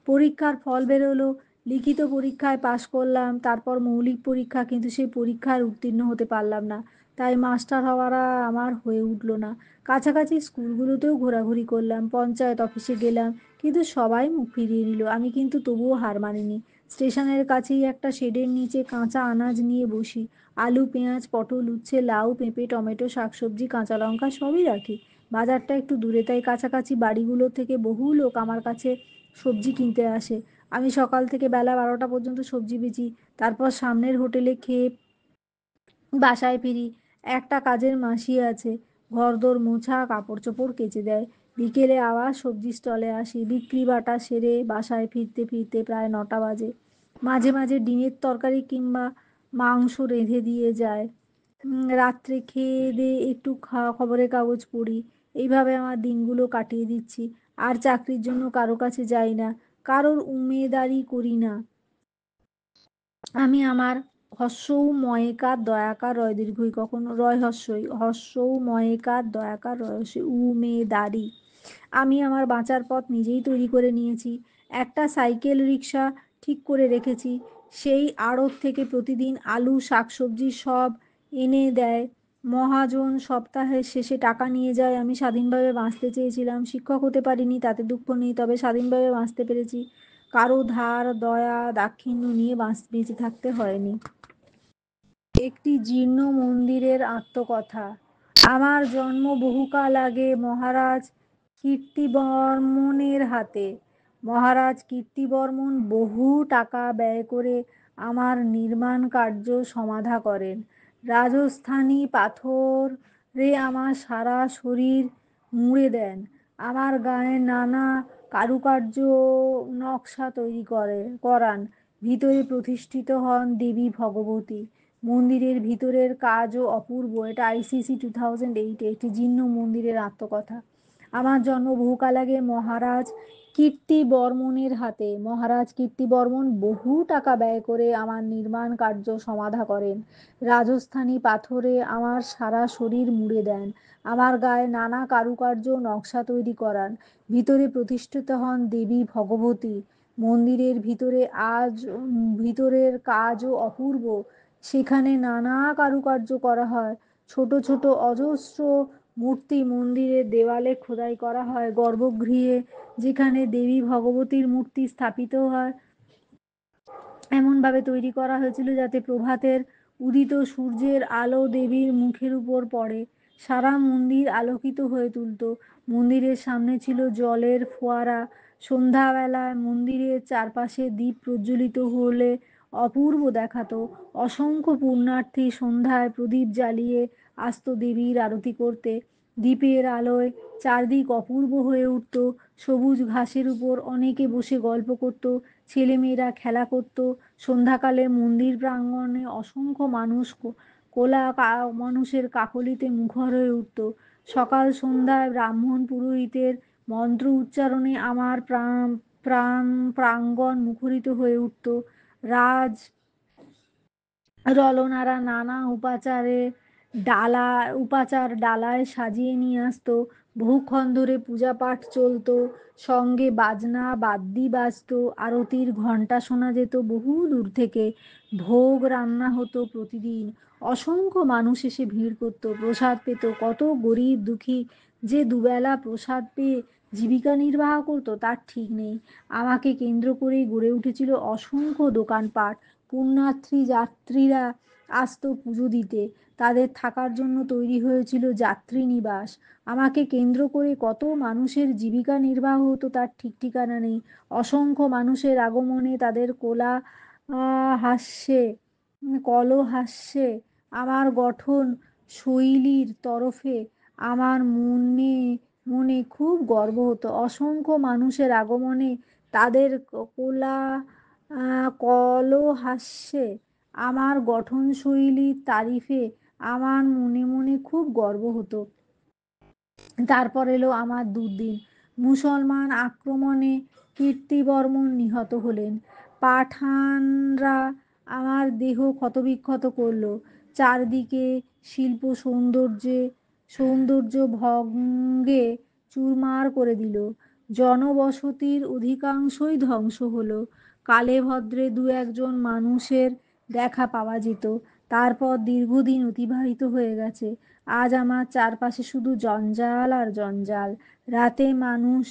Speaker 1: পরীক্ষার ফল বেরোলো, লিখিত পরীক্ষায় পাশ করলাম, তারপর মৌলিক পরীক্ষা, কিন্তু সেই পরীক্ষায় উত্তীর্ণ হতে পারলাম না। তাই মাস্টার হওয়ারা আমার হয়ে উঠলো না। কাছাকাছি স্কুলগুলোতেও ঘোরাঘুরি করলাম, পঞ্চায়েত অফিসে গেলাম, কিন্তু সবাই মুখ ফিরিয়ে নিল। আমি কিন্তু তবুও হার মানিনি। স্টেশনের কাছেই একটা শেডের নিচে কাঁচা আনাজ নিয়ে বসি। আলু, পেঁয়াজ, পটল, উচ্ছে, লাউ, পেঁপে, টমেটো, শাকসবজি, কাঁচা লঙ্কা সবই রাখি। বাজারটা একটু দূরে, তাই কাছাকাছি বাড়িগুলো থেকে বহু লোক আমার কাছে সবজি কিনতে আসে। আমি সকাল থেকে বেলা 12টা পর্যন্ত সবজি বেচি, তারপর সামনের হোটেলে খেয়ে বাসায় ফিরি। একটা কাজের মাসি আছে, ঘরদোর মোছা, কাপড় চোপড় কেচে দেয়। বিকেলে আবার সবজি স্টলে আসি, বিক্রি বাটা সেরে বাসায় ফিরতে ফিরতে প্রায় 9টা বাজে। মাঝে মাঝে ডিমের তরকারি কিংবা মাংস রেঁধে দিয়ে যায়। রাত্রে খেয়ে দিয়ে একটু খবরের কাগজ পড়ি। এইভাবে আমার দিনগুলো কাটিয়ে দিচ্ছি। আর চাকরির জন্য কারো কাছে যাই না, কারোর উমেদারি করি না। আমি আমার হস্যৌ ময়কার দয়াকার রয় দীর্ঘই, কখনো রয় হস্যই, হস্যৌ ময়কার দয়াকার রয় হস্যই, উমেদারি। আমি আমার বাঁচার পথ নিজেই তৈরি করে নিয়েছি। একটা সাইকেল রিক্সা ঠিক করে রেখেছি, সেই আড়ত থেকে প্রতিদিন আলু, শাকসবজি সব এনে দেয় মহাজন। সপ্তাহের শেষে টাকা নিয়ে যায়। আমি স্বাধীনভাবে বাঁচতে চেয়েছিলাম, শিক্ষক হতে পারিনি, তাতে দুঃখ নেই, তবে স্বাধীনভাবে বাঁচতে পেরেছি। কারো ধার দয়া দাক্ষিণ্য নিয়ে বেঁচে থাকতে হয়নি। একটি জীর্ণ মন্দিরের আত্মকথা। আমার জন্ম বহুকাল আগে মহারাজ কীর্তিবর্মনের হাতে। মহারাজ কীর্তিবর্মন বহু টাকা ব্যয় করে আমার নির্মাণ কার্য সমাধা করেন। রাজস্থানী পাথরে আমার সারা শরীর মুড়ে দেন। আমার গায়ে নানা কারুকার্য নকশা তৈরি করান। ভিতরে প্রতিষ্ঠিত হন দেবী ভগবতী। মন্দিরের ভিতরের কাজও অপূর্ব। এটা আইসিসি 2008, একটি জীর্ণ মন্দিরের আত্মকথা। আমার জন্ম বহুকাল আগে মহারাজ কীর্তিবর্মনের হাতে। মহারাজ কীর্তিবর্মন বহু টাকা ব্যয় করে আমার নির্মাণ কার্য সমাধা করেন। রাজস্থানী পাথরে আমার সারা শরীর মুড়ে দেন। আমার গায়ে নানা কারুকার্য নকশা তৈরি করান। ভিতরে প্রতিষ্ঠিত হন দেবী ভগবতী। মন্দিরের ভিতরের কাজও অপূর্ব। সেখানে নানা কারুকার্য করা হয়। ছোট ছোট অজস্র মূর্তি মন্দিরের দেওয়ালে খোদাই করা হয়। গর্ভগৃহে যেখানে দেবী ভগবতীর মূর্তি স্থাপিত হয়, এমনভাবে তৈরি করা হয়েছিল যাতে প্রভাতের উদিত সূর্যের আলো দেবীর মুখের উপর পড়ে, সারা মন্দির আলোকিত হয়ে তুলত। মন্দিরের সামনে ছিল জলের ফোয়ারা। সন্ধ্যাবেলায় মন্দিরের চারপাশে দ্বীপ প্রজ্বলিত হলে অপূর্ব দেখাতো। অসংখ্য পুণ্যার্থী সন্ধ্যায় প্রদীপ জ্বালিয়ে আসত দেবীর আরতি করতে। দ্বীপের আলোয় চারদিক অপূর্ব হয়ে উঠত। সবুজ ঘাসের উপর অনেকে বসে গল্প করত, ছেলেমেয়েরা খেলা করত। সন্ধ্যাকালে মন্দির প্রাঙ্গণে অসংখ্য মানুষ মানুষের কাকলিতে মুখর হয়ে উঠত। সকাল সন্ধ্যায় ব্রাহ্মণ পুরোহিতের মন্ত্র উচ্চারণে আমার প্রাঙ্গণ মুখরিত হয়ে উঠত। রাজ রলনারা নানা উপাচার ডালায় সাজিয়ে নিয়ে আসতো। বহুক্ষণ ধরে পূজা পাঠ চলতো, সঙ্গে বাজনা বাদ্যি বাজতো, আরতির ঘণ্টা শোনা যেত বহু দূর থেকে। ভোগ রান্না হতো প্রতিদিন। অসংখ্য মানুষ এসে ভিড় করত, প্রসাদ পেত। কত গরিব দুঃখী যে দুবেলা প্রসাদ পেয়ে জীবিকা নির্বাহ করতো তার ঠিক নেই। আমাকে কেন্দ্র করেই গড়ে উঠেছিল অসংখ্য দোকানপাট। যাত্রীরা আসতো পুজো দিতে, তাদের থাকার জন্য তৈরি হয়েছিল যাত্রী নিবাস। আমাকে কেন্দ্র করে কত মানুষের জীবিকা নির্বাহ হতো তার ঠিক ঠিকানা নেই। অসংখ্য মানুষের আগমনে তাদের হাস্যে কলহাস্যে আমার গঠন শৈলীর তরফে আমার মনে মনে খুব গর্ব হতো। অসংখ্য মানুষের আগমনে, তাদের কলহাস্যে, আমার গঠনশৈলীর তারিফে আমার মনে মনে খুব গর্ব হতো। তারপর এলো আমার দুর্দিন। মুসলমান আক্রমণে কীর্তিবর্মন নিহত হলেন। পাঠানরা আমার দেহ ক্ষতবিক্ষত করল। চারদিকে শিল্প সৌন্দর্য ভঙ্গে চুরমার করে দিল। জনবসতির অধিকাংশই ধ্বংস হলো। কালে ভদ্রে দু একজন মানুষের দেখা পাওয়া যেত। তারপর দীর্ঘদিন অতিবাহিত হয়ে গেছে। আজ আমার চারপাশে শুধু জঞ্জাল আর জঞ্জাল। রাতে মানুষ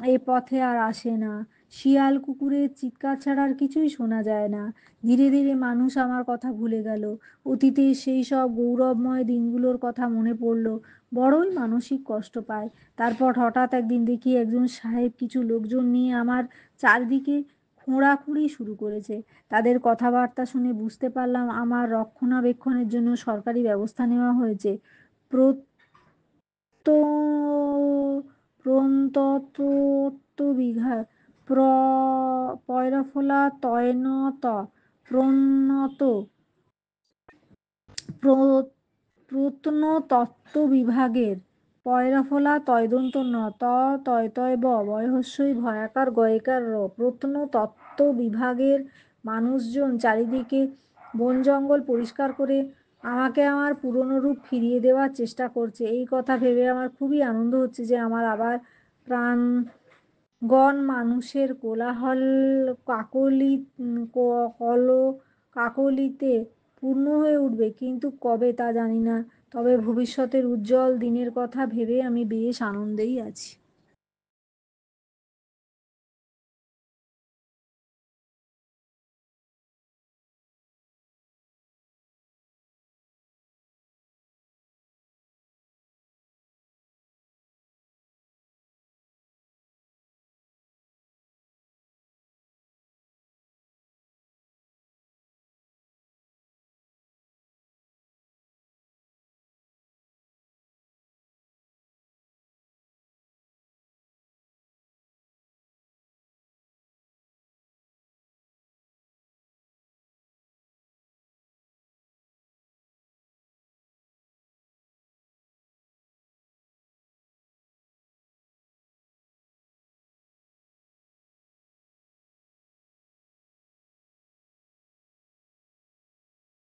Speaker 1: এ পথে আর আসে না। শিয়াল কুকুরের চিৎকার ছাড়া আর কিছুই শোনা যায় না। ধীরে ধীরে মানুষ আমার কথা ভুলে গেল। অতীতের সেই সব গৌরবময় দিনগুলোর কথা মনে পড়ল। বড়ই মানসিক কষ্ট পায়। তারপর হঠাৎ একদিন দেখি একজন সাহেব কিছু লোকজন নিয়ে আমার চারদিকে খোঁড়াখুঁড়ি শুরু করেছে। তাদের কথাবার্তা শুনে বুঝতে পারলাম আমার রক্ষণাবেক্ষণের জন্য সরকারি ব্যবস্থা নেওয়া হয়েছে। প্রত্যবিঘা পয়রাফলা তয়নত প্রণত প্রত্নতত্ত্ব বিভাগের পয়রাফলা তয়দন্ত ন ত তয় তয় ব বয়হস্যই ভয়াকার গয়কার র প্রত্নতত্ত্ব বিভাগের মানুষজন চারিদিকে বন জঙ্গল পরিষ্কার করে আমাকে আমার পুরনো রূপ ফিরিয়ে দেওয়ার চেষ্টা করছে। এই কথা ভেবে আমার খুবই আনন্দ হচ্ছে যে আমার আবার প্রাণগণ মানুষের কোলাহল কাকলি কল কাকলিতে পূর্ণ হয়ে উঠবে, কিন্তু কবে তা জানি না। তবে ভবিষ্যতের উজ্জ্বল দিনের কথা ভেবে আমি বেশ আনন্দেই আছি।